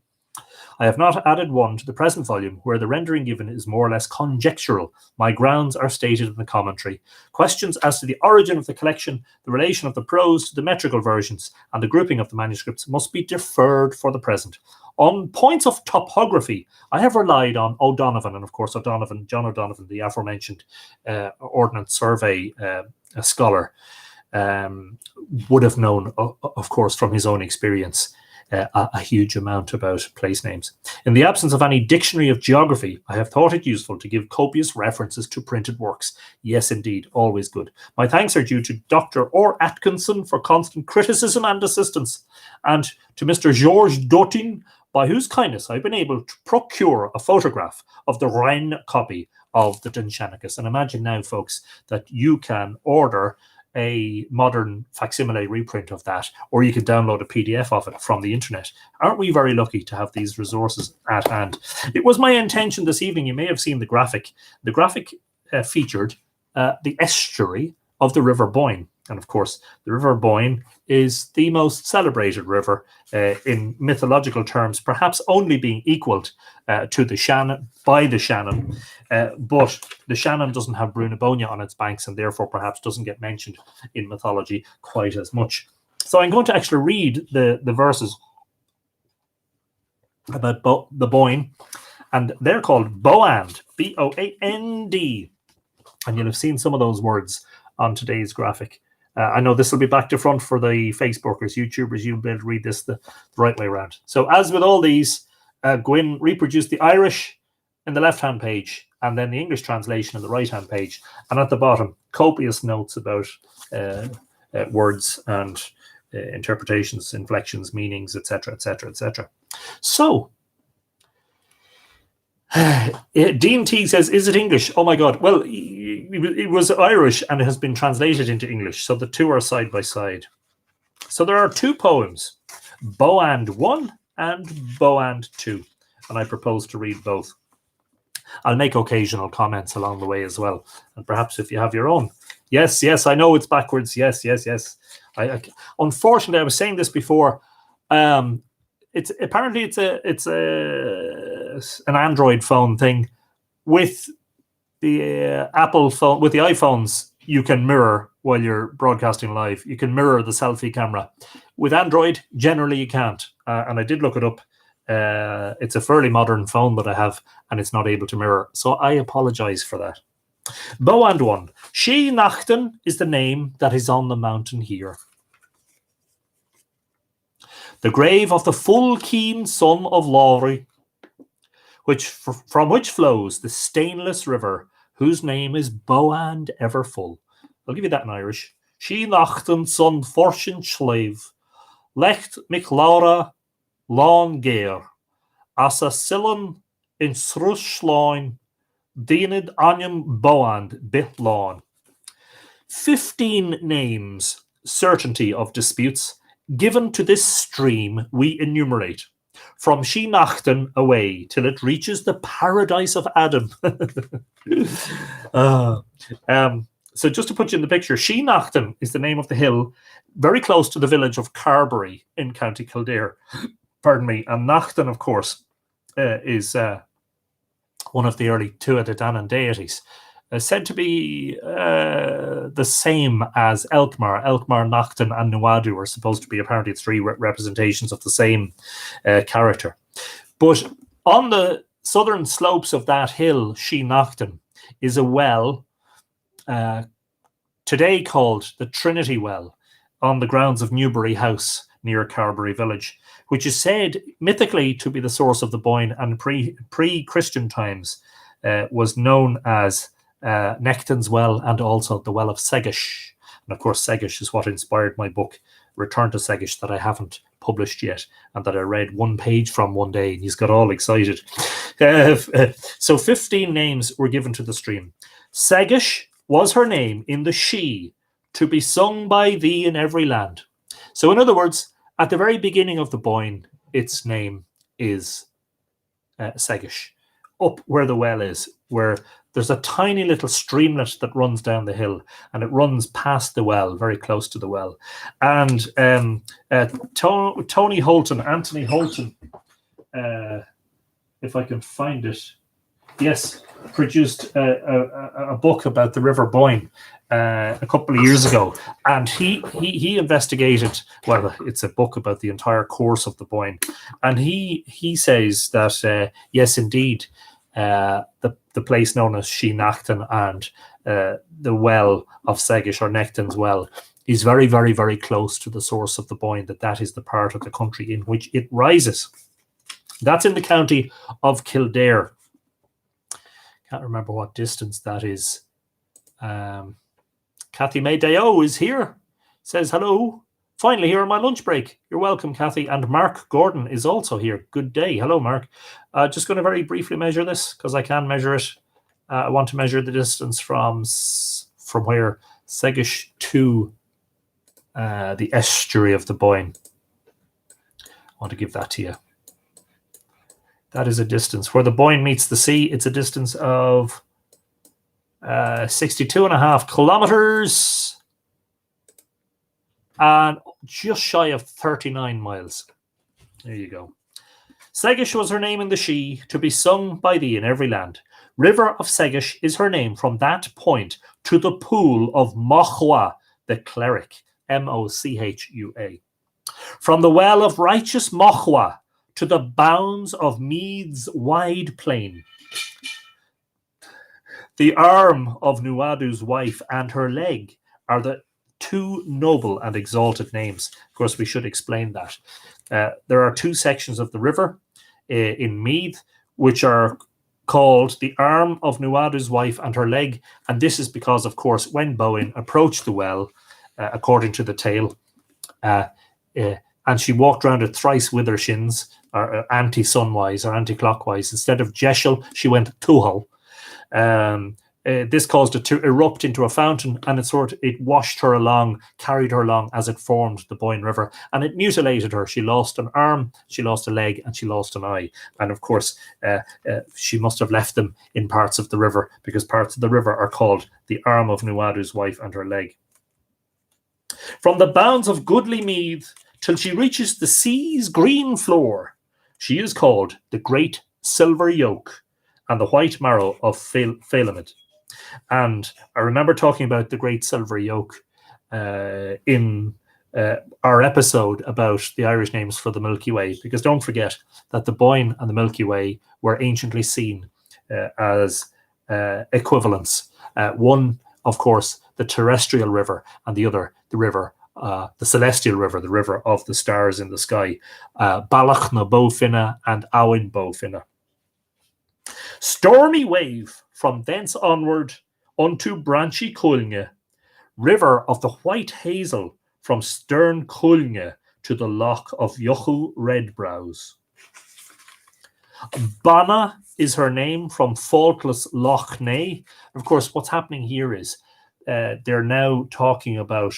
[SPEAKER 1] I have not added one to the present volume, where the rendering given is more or less conjectural. My grounds are stated in the commentary. Questions as to the origin of the collection, the relation of the prose to the metrical versions, and the grouping of the manuscripts must be deferred for the present. On points of topography, I have relied on O'Donovan, and of course John O'Donovan, the aforementioned Ordnance Survey scholar, would have known, of course, from his own experience, a huge amount about place names. In the absence of any dictionary of geography, I have thought it useful to give copious references to printed works. Yes, indeed, always good. My thanks are due to Dr. Orr Atkinson for constant criticism and assistance, and to Mr. Georges Dotin, by whose kindness I've been able to procure a photograph of the Rennes copy of the Dindshenchas. And imagine now, folks, that you can order a modern facsimile reprint of that, or you can download a PDF of it from the internet. Aren't we very lucky to have these resources at hand? It was my intention this evening, you may have seen the graphic. The graphic featured the estuary of the River Boyne. And of course, the River Boyne is the most celebrated river in mythological terms, perhaps only being equaled to the Shannon by the Shannon. But the Shannon doesn't have Brunabonia on its banks and therefore perhaps doesn't get mentioned in mythology quite as much. So I'm going to actually read the verses about the Boyne, and they're called Boand, B-O-A-N-D. And you'll have seen some of those words on today's graphic. I know this will be back to front for the Facebookers, YouTubers. You'll be able to read this the right way around. So as with all these, Gwyn reproduced the Irish in the left-hand page and then the English translation on the right-hand page. And at the bottom, copious notes about words and interpretations, inflections, meanings, etc., etc., etc. So Dean T says, is it English? Oh my God. Well, it was Irish and it has been translated into English. So the two are side by side. So there are two poems, Boand 1 and Boand 2. And I propose to read both. I'll make occasional comments along the way as well. And perhaps if you have your own. Yes, I know it's backwards. Yes. Unfortunately, I was saying this before. It's an Android phone thing. With the Apple phone, with the iPhones, you can mirror while you're broadcasting live. You can mirror the selfie camera. With Android, generally you can't. And I did look it up. It's a fairly modern phone that I have, and it's not able to mirror. So I apologize for that. Boand 1. She Nachten is the name that is on the mountain here. The grave of the full keen son of Lowry, from which flows the stainless river, whose name is Boand ever full. I'll give you that in Irish. She Nachten son fortune slave, lecht mich Laura long gear, as a sillen in srushloin, diened anyam Boand bit lawn. 15 names, certainty of disputes, given to this stream we enumerate, from She Nachten away till it reaches the paradise of Adam. So just to put you in the picture, She Nachten is the name of the hill, very close to the village of Carbery in County Kildare. Pardon me. And Nachten, of course, is one of the early Tuatha Dé Danann deities, said to be the same as Elkmar. Elkmar, Nachten, and Nuadu are supposed to be apparently three representations of the same character. But on the southern slopes of that hill, She Nachten, is a well today called the Trinity Well on the grounds of Newbury House near Carbery village, which is said mythically to be the source of the Boyne, and pre-Christian times was known as Nectan's Well and also the Well of Segish. And of course, Segish is what inspired my book, Return to Segish, that I haven't published yet and that I read one page from one day, and he's got all excited. So 15 names were given to the stream. Segish was her name in the She, to be sung by thee in every land. So in other words, at the very beginning of the Boyne, its name is Segish, up where the well is, where there's a tiny little streamlet that runs down the hill, and it runs past the well, very close to the well. And Anthony Holton, if I can find it, yes, produced a book about the River Boyne a couple of years ago, and he investigated. Well, it's a book about the entire course of the Boyne, and he says that yes, indeed, the place known as She Nachten and the well of Segish, or Nectan's Well, is very, very, very close to the source of the Boyne. That is the part of the country in which it rises. That's in the county of Kildare. Can't remember what distance that is. Kathy Maydeo is here. Says hello. Finally here on my lunch break. You're welcome, Kathy. And Mark Gordon is also here. Good day. Hello, Mark. Just going to very briefly measure this because I can measure it. I want to measure the distance from where Segish to the estuary of the Boyne. I want to give that to you. That is a distance. Where the Boyne meets the sea, it's a distance of 62.5 kilometers and just shy of 39 miles. There you go. Segish was her name in the She, to be sung by thee in every land. River of Segish is her name from that point to the pool of Mochua, the cleric, Mochua. From the well of righteous Mochua to the bounds of Meath's wide plain. The arm of Nuadu's wife and her leg are the two noble and exalted names. Of course, we should explain that. There are two sections of the river in Meath, which are called the arm of Nuadu's wife and her leg. And this is because, of course, when Bowen approached the well, according to the tale, and she walked round it thrice with her shins, or anti-sunwise or anti-clockwise. Instead of Jeshel, she went Tuhal. This caused it to erupt into a fountain, and it washed her along, carried her along as it formed the Boyne River, and it mutilated her. She lost an arm, she lost a leg, and she lost an eye. And of course, she must have left them in parts of the river, because parts of the river are called the arm of Nuadu's wife and her leg. From the bounds of goodly Meath till she reaches the sea's green floor, she is called the Great Silver Yoke and the White Marrow of Phalamid. And I remember talking about the Great Silver Yoke in our episode about the Irish names for the Milky Way, because don't forget that the Boyne and the Milky Way were anciently seen as equivalents. One, of course, the terrestrial river, and the other, the river, the celestial river, the river of the stars in the sky, Balach na Bófinna and Awin Bófinna. Stormy wave from thence onward unto branchy Culne, river of the white hazel from stern Culne to the loch of Yochu Redbrows. Banna is her name from faultless Loch Ness. Of course, what's happening here is they're now talking about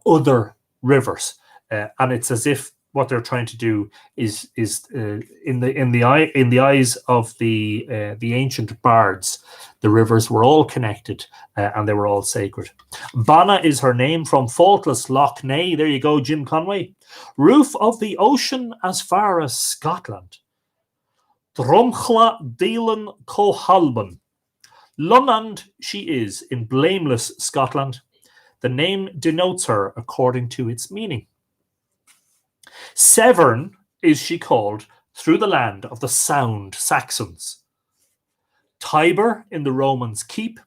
[SPEAKER 1] other rivers, and it's as if what they're trying to do is in the eyes of the ancient bards, the rivers were all connected and they were all sacred. Banna is her name from faultless Loch Ness. There you go, Jim Conway. Roof of the ocean as far as Scotland. Drumchla Dealan Cohalban. Lunand she is in blameless Scotland. The name denotes her according to its meaning. Severn is she called through the land of the sound Saxons. Tiber in the Romans' keep,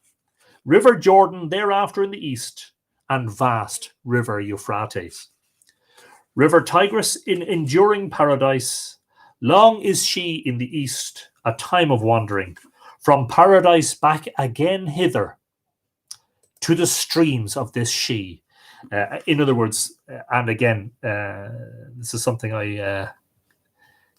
[SPEAKER 1] River Jordan thereafter in the east, and vast River Euphrates. River Tigris in enduring paradise, long is she in the east, a time of wandering, from paradise back again hither, to the streams of this she. In other words, and again, this is something I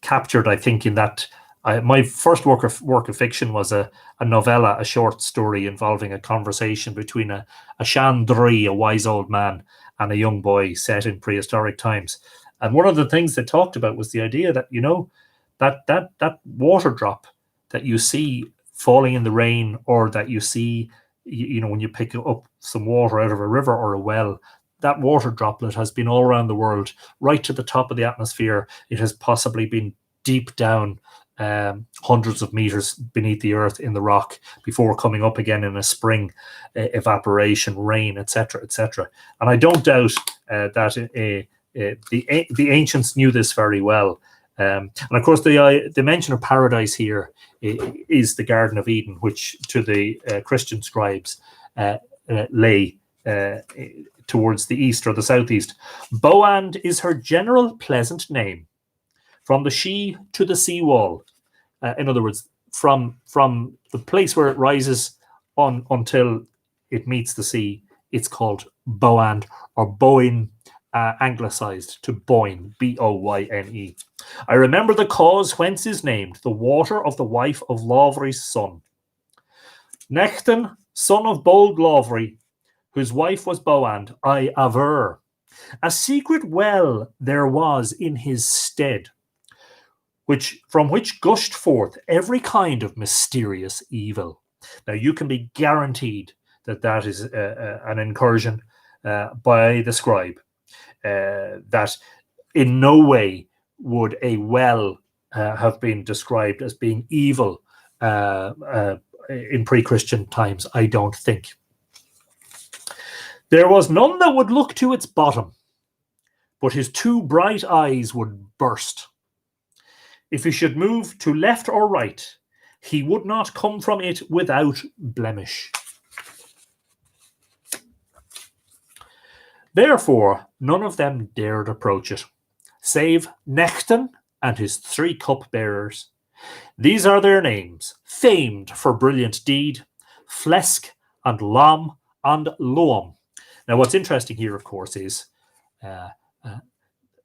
[SPEAKER 1] captured, I think, in that my first work of fiction was a novella, a short story involving a conversation between a Chandri, a wise old man, and a young boy set in prehistoric times. And one of the things they talked about was the idea that, you know, that water drop that you see falling in the rain, or that you see, you know, when you pick up some water out of a river or a well, that water droplet has been all around the world, right to the top of the atmosphere. It has possibly been deep down, hundreds of meters beneath the earth in the rock, before coming up again in a spring, evaporation, rain, etc., etc. And I don't doubt that the ancients knew this very well. And of course, the mention of paradise here is the Garden of Eden, which to the Christian scribes lay towards the east or the southeast. Boand is her general pleasant name, from the She to the sea wall. In other words, from the place where it rises on until it meets the sea, it's called Boand, or Boyne, anglicized to Boyne, Boyne. I remember the cause whence is named the water of the wife of Lawfrey's son. Nechten, son of bold Lawfrey, whose wife was Boand, I aver. A secret well there was in his stead, from which gushed forth every kind of mysterious evil. Now, you can be guaranteed that is an incursion by the scribe, that in no way would a well have been described as being evil in pre-Christian times, I don't think. There was none that would look to its bottom, but his two bright eyes would burst. If he should move to left or right, he would not come from it without blemish. Therefore, none of them dared approach it, save Nechten and his 3 cup-bearers. These are their names, famed for brilliant deed, Flesk and Lom and Loam. Now, what's interesting here, of course, is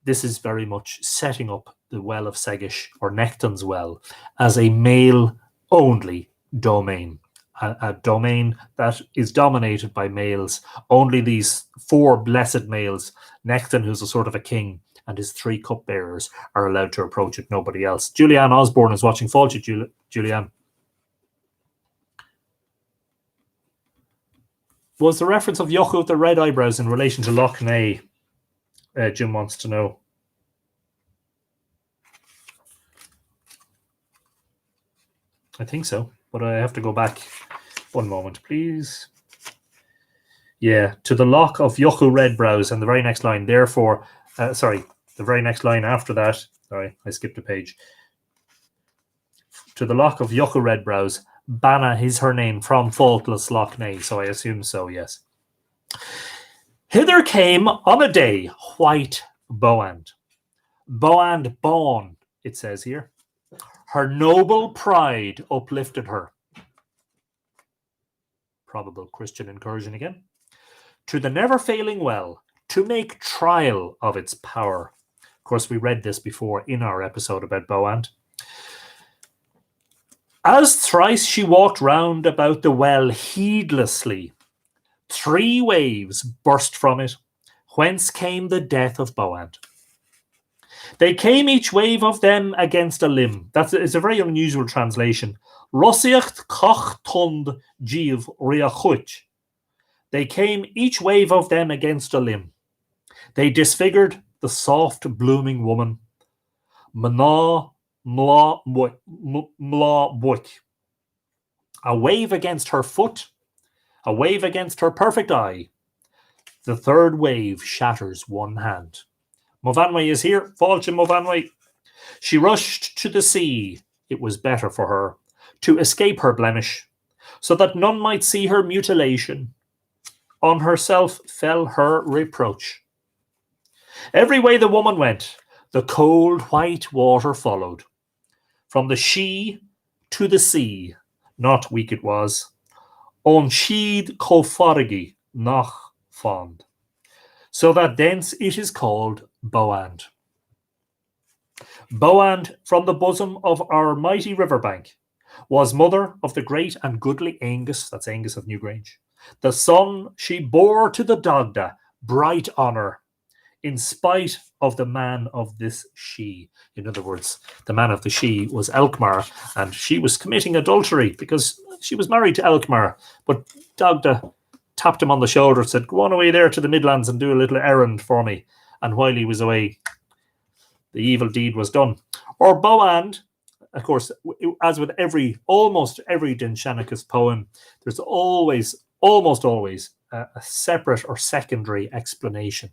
[SPEAKER 1] this is very much setting up the Well of Segish, or Nectan's Well, as a male-only domain. A domain that is dominated by males. Only these 4 blessed males, Nectan, who's a sort of a king, and his 3 cupbearers are allowed to approach it, nobody else. Julianne Osborne is watching. Fault you, Julianne. Was the reference of Yochu with the red eyebrows in relation to Loch Ness? Jim wants to know. I think so, but I have to go back. One moment, please. Yeah, to the lock of Yochu red brows, and the very next line, therefore, the very next line after that, sorry, I skipped a page. To the lock of Yochu red brows, Banna is her name from faultless Loch Ness, so I assume so, yes. Hither came on a day white Boand. Boand born, it says here. Her noble pride uplifted her. Probable Christian incursion again. To the never-failing well, to make trial of its power. Of course, we read this before in our episode about Boand. As thrice she walked round about the well heedlessly, 3 waves burst from it, whence came the death of Boand. They came each wave of them against a limb. It's a very unusual translation. Rosiacht koch tund jiv riachuch. They came each wave of them against a limb. They disfigured the soft blooming woman. Mna mla buik. A wave against her foot, a wave against her perfect eye. The 3rd wave shatters one hand. Movanwe is here. Falchin Movanwe. She rushed to the sea. It was better for her to escape her blemish, so that none might see her mutilation. On herself fell her reproach. Every way the woman went, the cold white water followed. From the she to the sea, not weak it was. On sheed kofarigi nach fond. So that thence it is called Boand. Boand, from the bosom of our mighty riverbank, was mother of the great and goodly Angus, that's Angus of Newgrange. The son she bore to the Dagda, bright honour, in spite of the man of this she. In other words, the man of the she was Elkmar, and she was committing adultery because she was married to Elkmar. But Dagda tapped him on the shoulder and said, go on away there to the Midlands and do a little errand for me. And while he was away, the evil deed was done. Or Boand, of course, as with almost every Dindshenchas poem, there's almost always a separate or secondary explanation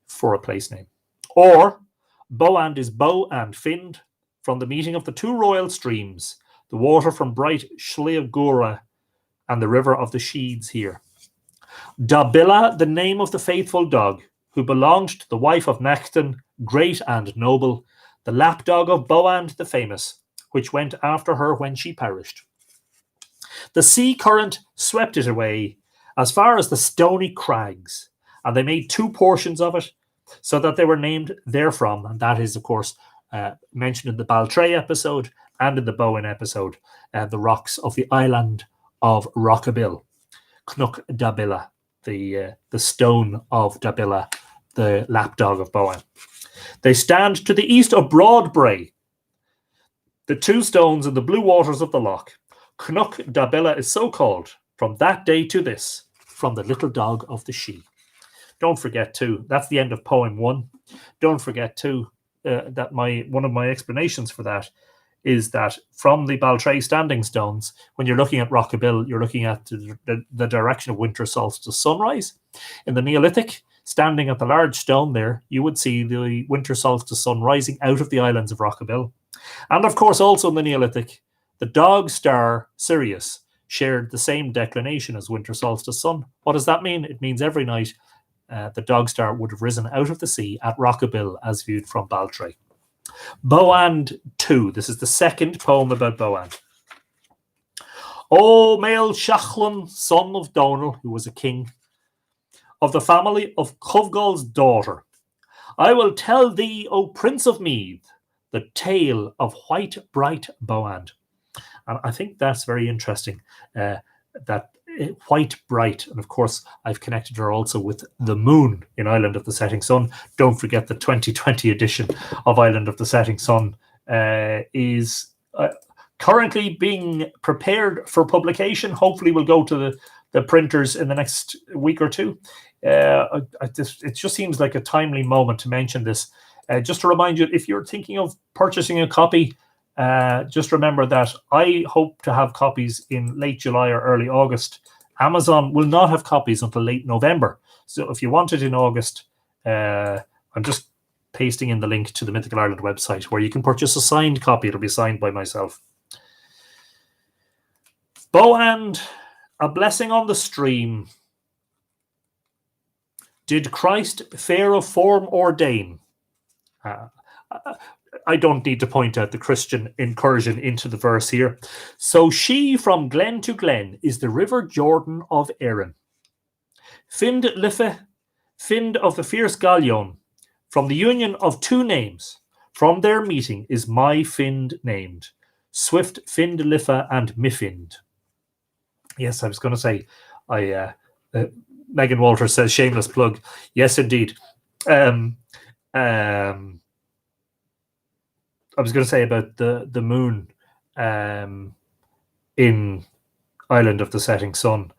[SPEAKER 1] for a place name. Or Boand is bow and finned, from the meeting of the 2 royal streams, the water from bright Shleagura and the river of the Sheeds here. Dabilla, the name of the faithful dog, who belonged to the wife of Nectan, great and noble, the lapdog of Boand the famous, which went after her when she perished. The sea current swept it away as far as the stony crags, and they made 2 portions of it, so that they were named therefrom, and that is, of course, mentioned in the Baltray episode and in the Bowen episode, the rocks of the island of Rockabill, Knuk Dabilla, the stone of Dabilla, the lapdog of Bowen. They stand to the east of Broadbrae, the 2 stones in the blue waters of the loch. Knuk Dabilla is so called from that day to this, from the little dog of the she. Don't forget too, that's the end of poem 1. Don't forget too that one of my explanations for that is that from the Baltray standing stones, when you're looking at Rockabill, you're looking at the direction of winter solstice sunrise. In the Neolithic, standing at the large stone there, you would see the winter solstice sun rising out of the islands of Rockabill. And of course, also in the Neolithic, the dog star Sirius shared the same declination as winter solstice sun. What does that mean? It means every night the dog star would have risen out of the sea at Rockabill as viewed from Baltray. Boand 2. This is the second poem about Boand. O male Shachlan, son of Donal, who was a king, of the family of Covgall's daughter, I will tell thee, O Prince of Meath, the tale of white bright Boand. And I think that's very interesting, that white bright. And of course, I've connected her also with the moon in Island of the Setting Sun. Don't forget the 2020 edition of Island of the Setting Sun is currently being prepared for publication. Hopefully we'll go to the printers in the next week or two. It just seems like a timely moment to mention this. Just to remind you, if you're thinking of purchasing a copy, just remember that I hope to have copies in late July or early August. Amazon will not have copies until late November. So if you want it in August, I'm just pasting in the link to the Mythical Ireland website where you can purchase a signed copy. It'll be signed by myself. Boand, a blessing on the stream. Did Christ fair of form ordain? I don't need to point out the Christian incursion into the verse here. So she from glen to glen is the river Jordan of Erin. Find Life, Find of the fierce Gallion, from the union of two names, from their meeting is my Find named. Swift Find Life and Mifind. Yes, I was going to say, Megan Walters says, shameless plug. Yes, indeed. I was going to say about the moon in Island of the Setting Sun.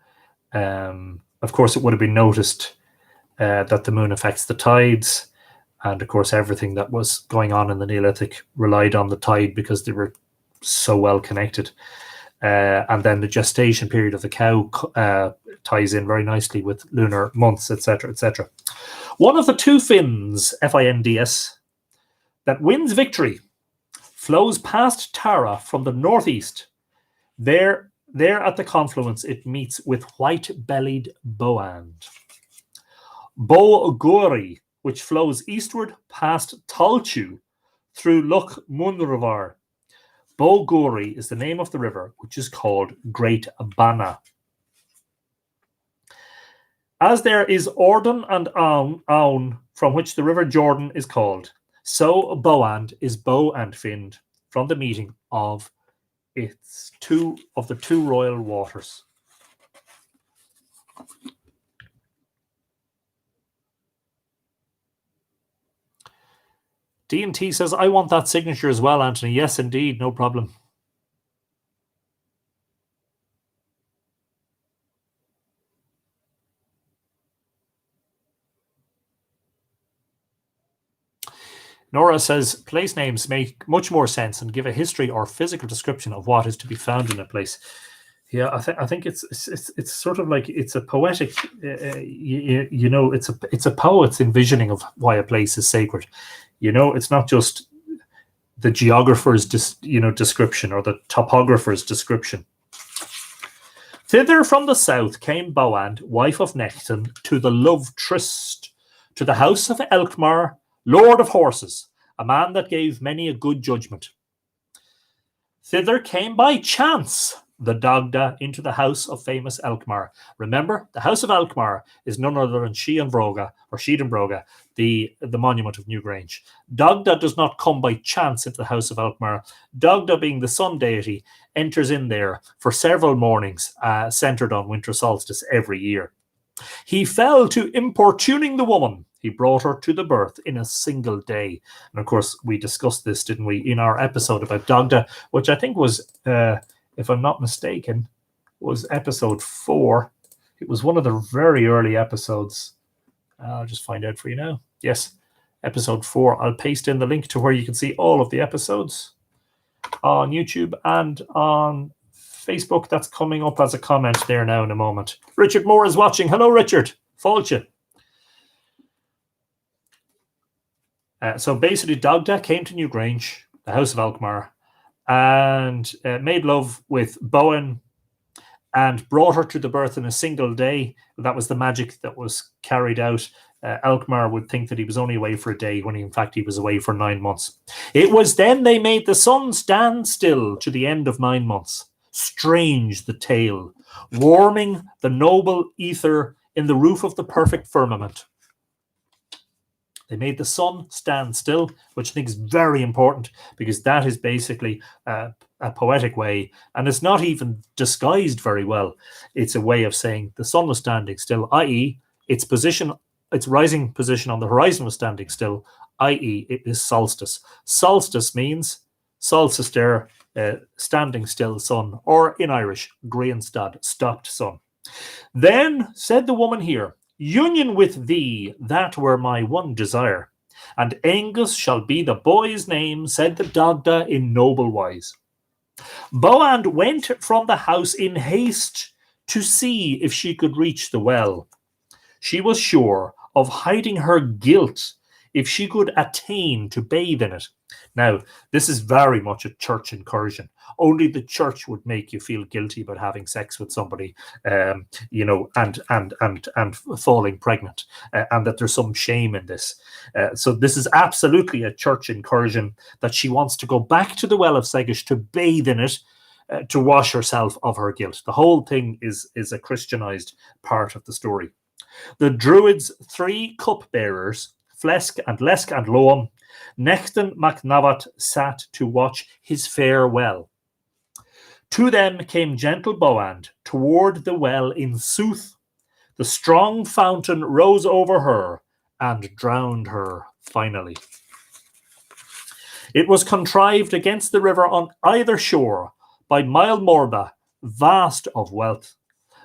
[SPEAKER 1] Of course, it would have been noticed that the moon affects the tides. And of course, everything that was going on in the Neolithic relied on the tide because they were so well connected. And then the gestation period of the cow ties in very nicely with lunar months, etc., etc. One of the two Finns, Finds, that wins victory flows past Tara from the northeast. There at the confluence, it meets with white-bellied Boand. Boguri, which flows eastward past Talchu through Loch Munravar. Boguri is the name of the river, which is called Great Banna. As there is Orden and Aun, from which the river Jordan is called, so Boand is Bo and Find, from the meeting of the two royal waters. D&T says, I want that signature as well, Anthony. Yes, indeed, no problem. Nora says, place names make much more sense and give a history or physical description of what is to be found in a place. Yeah, I think it's sort of like it's a poetic, it's a poet's envisioning of why a place is sacred. It's not just the geographer's description or the topographer's description. Thither from the south came Boand, wife of Necton, to the love tryst, to the house of Elkmar, lord of horses, a man that gave many a good judgment. Thither came by chance the Dagda into the house of famous Elkmar. Remember, the house of Elkmar is none other than Sheehanbroga, the monument of Newgrange. Dagda does not come by chance into the house of Elkmar. Dagda, being the sun deity, enters in there for several mornings, centered on winter solstice every year. He fell to importuning the woman. He brought her to the birth in a single day. And of course, we discussed this, didn't we, in our episode about Dagda, which I think was, if I'm not mistaken, was episode 4. It was one of the very early episodes. I'll just find out for you now. Yes, episode 4. I'll paste in the link to where you can see all of the episodes on YouTube and on Facebook. That's coming up as a comment there now in a moment. Richard Moore is watching. Hello, Richard. Fáilte. So basically, Dagda came to Newgrange, the house of Elkmar, and made love with Bowen and brought her to the birth in a single day. That was the magic that was carried out. Elkmar would think that he was only away for a day when in fact he was away for 9 months. It was then they made the sun stand still to the end of 9 months. Strange the tale, warming the noble ether in the roof of the perfect firmament. They made the sun stand still, which I think is very important because that is basically a poetic way, and it's not even disguised very well. It's a way of saying the sun was standing still, i.e., its rising position on the horizon was standing still, i.e., it is solstice. Solstice means solstice there, standing still sun, or in Irish, Greenstad, stopped sun. Then said the woman here, union with thee, that were my one desire. And Angus shall be the boy's name, said the Dagda in noble wise. Boand went from the house in haste to see if she could reach the well. She was sure of hiding her guilt if she could attain to bathe in it. Now, this is very much a church incursion. Only the church would make you feel guilty about having sex with somebody, and falling pregnant, and that there's some shame in this. So this is absolutely a church incursion, that she wants to go back to the well of Segish to bathe in it, to wash herself of her guilt. The whole thing is a Christianized part of the story. The Druids' 3 cupbearers, Flesk and Lesk and Loam, Nechtan MacNavat sat to watch his fair well. To them came gentle Boand toward the well in sooth. The strong fountain rose over her and drowned her finally. It was contrived against the river on either shore by Mael Morda, vast of wealth,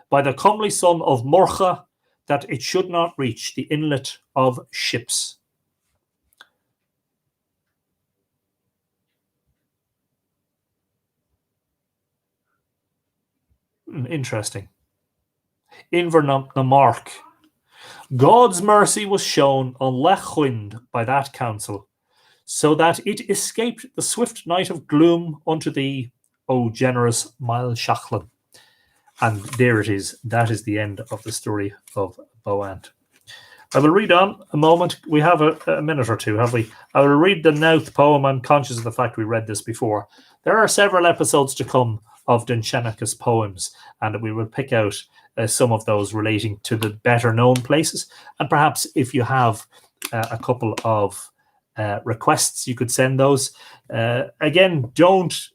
[SPEAKER 1] by the comely son of Morcha, that it should not reach the inlet of ships. Interesting. Invernam na Mark. God's mercy was shown on Lechwind by that counsel, so that it escaped the swift night of gloom unto thee, O generous Mael Shachlin. And there it is. That is the end of the story of Boand. I will read on a moment. We have a minute or two, have we? I will read the Nouth poem. I'm conscious of the fact we read this before. There are several episodes to come of Dindshenchas poems, and we will pick out some of those relating to the better known places. And perhaps if you have a couple of requests, you could send those. Again, don't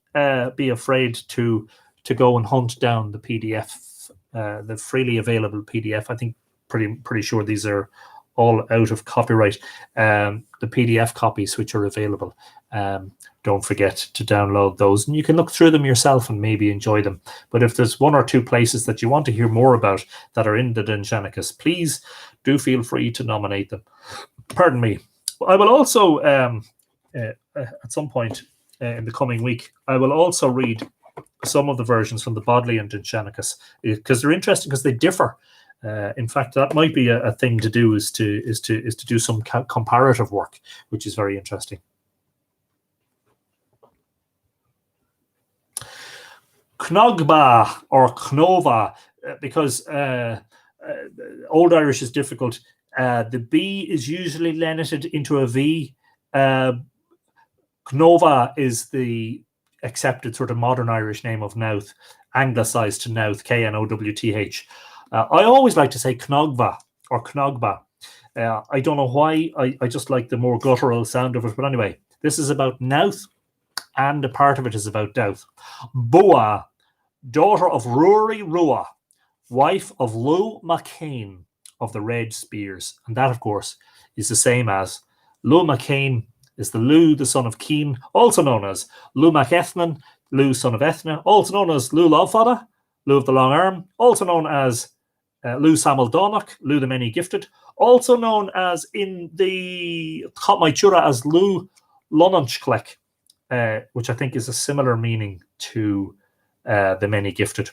[SPEAKER 1] be afraid to go and hunt down the PDF, the freely available PDF. I think pretty sure these are all out of copyright. The PDF copies which are available, don't forget to download those, and you can look through them yourself and maybe enjoy them. But if there's one or two places that you want to hear more about that are in the Dindshenchas, please do feel free to nominate them. Pardon me. I will also, at some point in the coming week, I will also read some of the versions from the Bodleian Dindshenchas, because they're interesting, because they differ. In fact, that might be a thing to do, is to do some comparative work, which is very interesting. Knogba or Knova, because Old Irish is difficult. The B is usually lenited into a V. Knova is the accepted sort of modern Irish name of Nouth, anglicised to Nouth, Knowth. I always like to say Knogva or Knogba. I don't know why. I just like the more guttural sound of it. But anyway, this is about Nouth, and a part of it is about Douth. Boa, daughter of Rory Rua, wife of Lou McCain of the Red Spears. And that, of course, is the same as Lou McCain is the Lou, the son of Keen, also known as Lou MacEthnan, Lou, son of Ethna, also known as Lou Lovefada, Lou of the Long Arm, also known as Lou Samuel Donach, Lou the Many Gifted, also known as in the Chotmaichura as Lou Lononchklek, which I think is a similar meaning to the Many Gifted.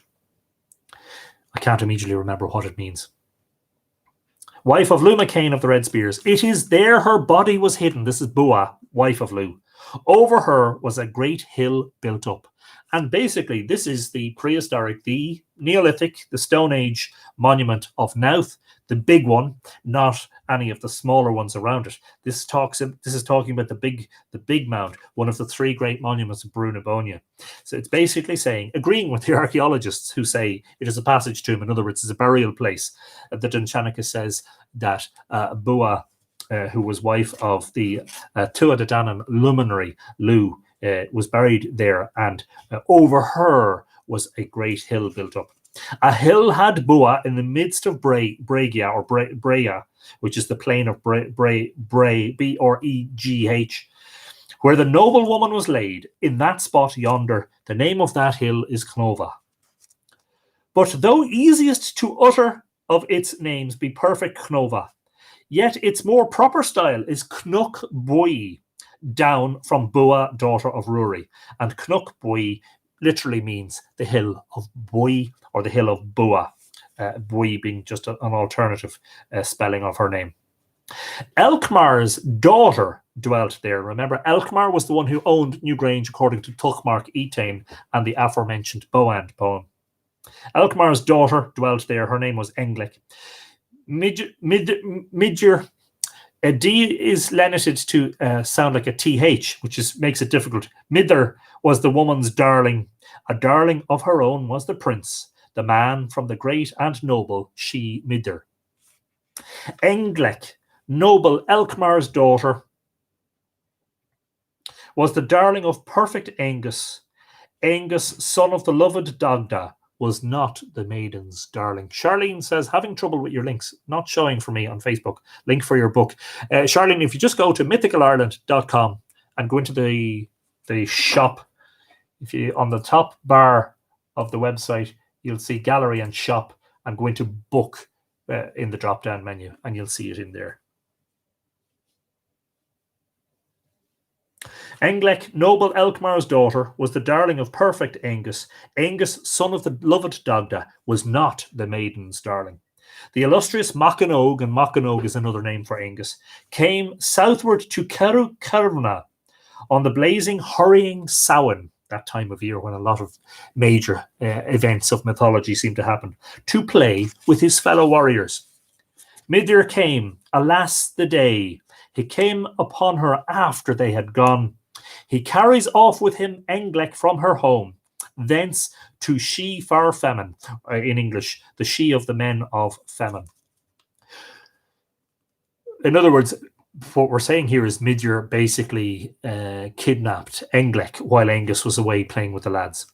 [SPEAKER 1] I can't immediately remember what it means. Wife of Lou McCain of the Red Spears. It is there her body was hidden. This is Bua, wife of Lou. Over her was a great hill built up. And basically, this is the prehistoric, the Neolithic, the Stone Age monument of Nouth, the big one, not any of the smaller ones around it. This is talking about the big mound, one of the 3 great monuments of Brunabonia. So it's basically saying, agreeing with the archaeologists who say it is a passage tomb, in other words, it's a burial place. The Dindshenchas says that Bua who was wife of the Tuatha luminary Lu, was buried there, and over her was a great hill built up. A hill had Bua in the midst of Bregia, or Breya, which is the plain of Bregh, B-R-E-G-H, where the noble woman was laid. In that spot yonder, the name of that hill is Knova. But though easiest to utter of its names be perfect Knova, yet its more proper style is Knuk Bui, down from Bua, daughter of Ruri. And Knuk Bui literally means the hill of Bui, or the hill of Bua, Bui being just an alternative spelling of her name. Elkmar's daughter dwelt there. Remember, Elkmar was the one who owned Newgrange according to Tuchmark Etain and the aforementioned Boand poem. Elkmar's daughter dwelt there. Her name was Englic. Midger, a D is lenited to sound like a TH, which makes it difficult. Midder was the woman's darling. A darling of her own was the prince, the man from the great and noble she Midder. Englec, noble Elkmar's daughter, was the darling of perfect Angus. Angus, son of the loved Dagda, was not the maiden's darling. Charlene says, having trouble with your links, not showing for me on Facebook. Link for your book. Charlene, if you just go to mythicalireland.com and go into the shop, if you on the top bar of the website, you'll see gallery and shop, and go into book in the drop down menu, and you'll see it in there. Englec, noble Elkmar's daughter, was the darling of perfect Angus. Angus, son of the loved Dagda, was not the maiden's darling. The illustrious Machanogue, and Machanogue is another name for Angus, came southward to Caruna on the blazing, hurrying Samhain, that time of year when a lot of major events of mythology seem to happen, to play with his fellow warriors. Midir came, alas the day. He came upon her after they had gone. He carries off with him Englec from her home, thence to she far Femin, in English, the she of the men of Femin. In other words, what we're saying here is Midir basically kidnapped Englec while Angus was away playing with the lads.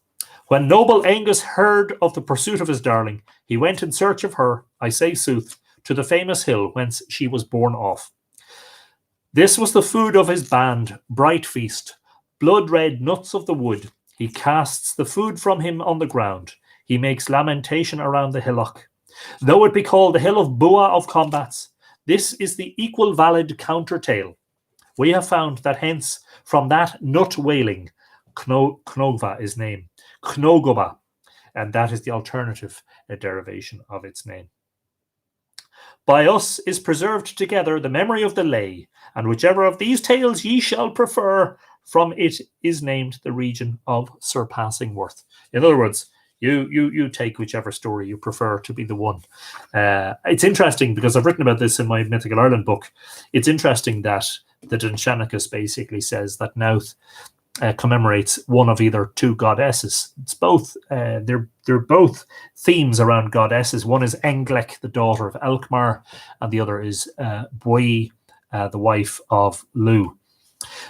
[SPEAKER 1] When noble Angus heard of the pursuit of his darling, he went in search of her, I say sooth, to the famous hill whence she was borne off. This was the food of his band, bright feast, blood-red nuts of the wood. He casts the food from him on the ground. He makes lamentation around the hillock. Though it be called the hill of Bua of combats, this is the equal valid counter tale. We have found that hence, from that nut wailing, Knogva is name, Knogoba, and that is the alternative derivation of its name. By us is preserved together the memory of the lay, and whichever of these tales ye shall prefer, from it is named the region of surpassing worth. In other words, you take whichever story you prefer to be the one. It's interesting because I've written about this in my Mythical Ireland book. It's interesting that the Dindshenchas basically says that Nouth commemorates one of either two goddesses. It's both. They're both themes around goddesses. One is Englec, the daughter of Elkmar, and the other is Bui, the wife of Lu.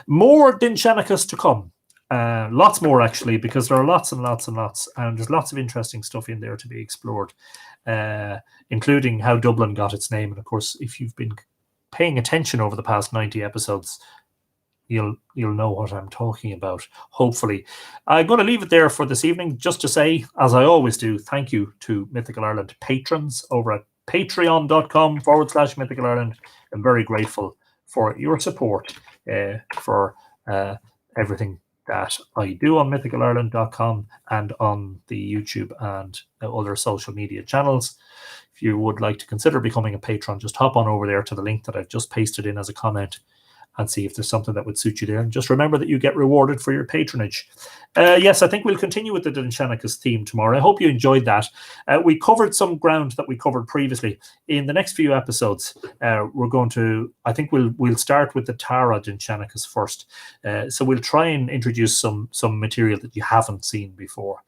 [SPEAKER 1] More Dindshenchas to come. Lots more actually, because there are lots and lots and lots, and there's lots of interesting stuff in there to be explored, including how Dublin got its name. And of course, if you've been paying attention over the past 90 episodes, you'll know what I'm talking about, hopefully. I'm going to leave it there for this evening, just to say, as I always do, thank you to Mythical Ireland patrons over at patreon.com/Mythical Ireland. I'm very grateful for your support, for everything that I do on mythicalireland.com and on the YouTube and other social media channels. If you would like to consider becoming a patron, just hop on over there to the link that I've just pasted in as a comment and see if there's something that would suit you there. And just remember that you get rewarded for your patronage. Yes, I think we'll continue with the Dindshenchas theme tomorrow. I hope you enjoyed that. We covered some ground that we covered previously. In the next few episodes, we're going to, I think we'll start with the Tara Dindshenchas first. So we'll try and introduce some material that you haven't seen before.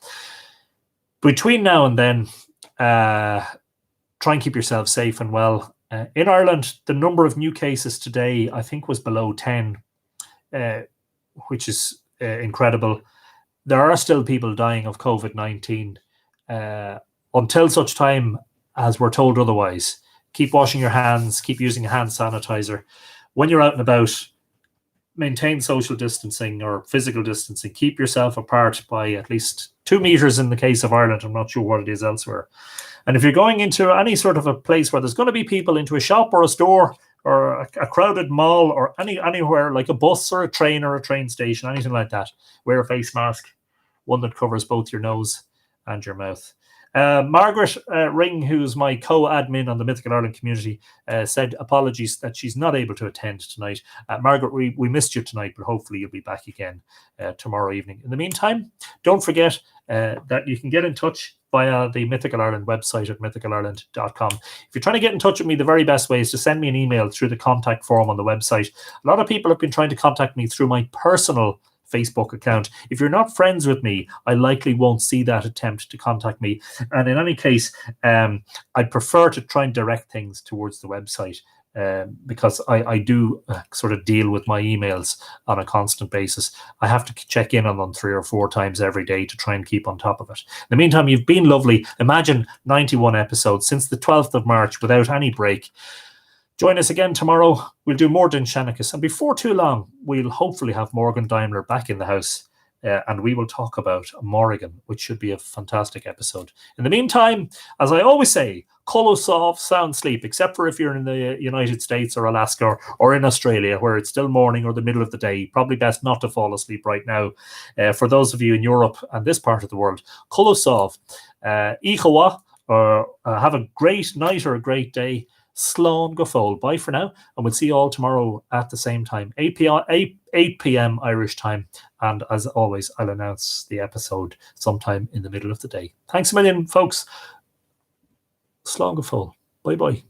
[SPEAKER 1] Between now and then, try and keep yourself safe and well. In Ireland, the number of new cases today, I think, was below 10, which is incredible. There are still people dying of COVID-19 until such time as we're told otherwise. Keep washing your hands, keep using hand sanitizer. When you're out and about, maintain social distancing or physical distancing. Keep yourself apart by at least 2 meters in the case of Ireland. I'm not sure what it is elsewhere. And if you're going into any sort of a place where there's going to be people, into a shop or a store or a crowded mall or anywhere like a bus or a train station, anything like that, wear a face mask, one that covers both your nose and your mouth. Margaret Ring, who's my co-admin on the Mythical Ireland community, said apologies that she's not able to attend tonight. Margaret, we missed you tonight, but hopefully you'll be back again tomorrow evening. In the meantime, don't forget that you can get in touch via the Mythical Ireland website at mythicalireland.com. If you're trying to get in touch with me, the very best way is to send me an email through the contact form on the website. A lot of people have been trying to contact me through my personal Facebook account. If you're not friends with me, I likely won't see that attempt to contact me. And in any case, I'd prefer to try and direct things towards the website because I do sort of deal with my emails on a constant basis. I have to check in on them 3 or 4 times every day to try and keep on top of it. In the meantime, you've been lovely. Imagine 91 episodes since the 12th of March without any break. Join us again tomorrow. We'll do more Dindshenchas. And before too long, we'll hopefully have Morgan Daimler back in the house. And we will talk about Morrigan, which should be a fantastic episode. In the meantime, as I always say, Kolosov, sound sleep, except for if you're in the United States or Alaska or in Australia, where it's still morning or the middle of the day. Probably best not to fall asleep right now. For those of you in Europe and this part of the world, Kolosov, Ichawa, have a great night or a great day. Slán go fóill. Bye for now, and we'll see you all tomorrow at the same time, 8 p.m. Irish time. And as always, I'll announce the episode sometime in the middle of the day. Thanks a million, folks. Slán go fóill. Bye-bye.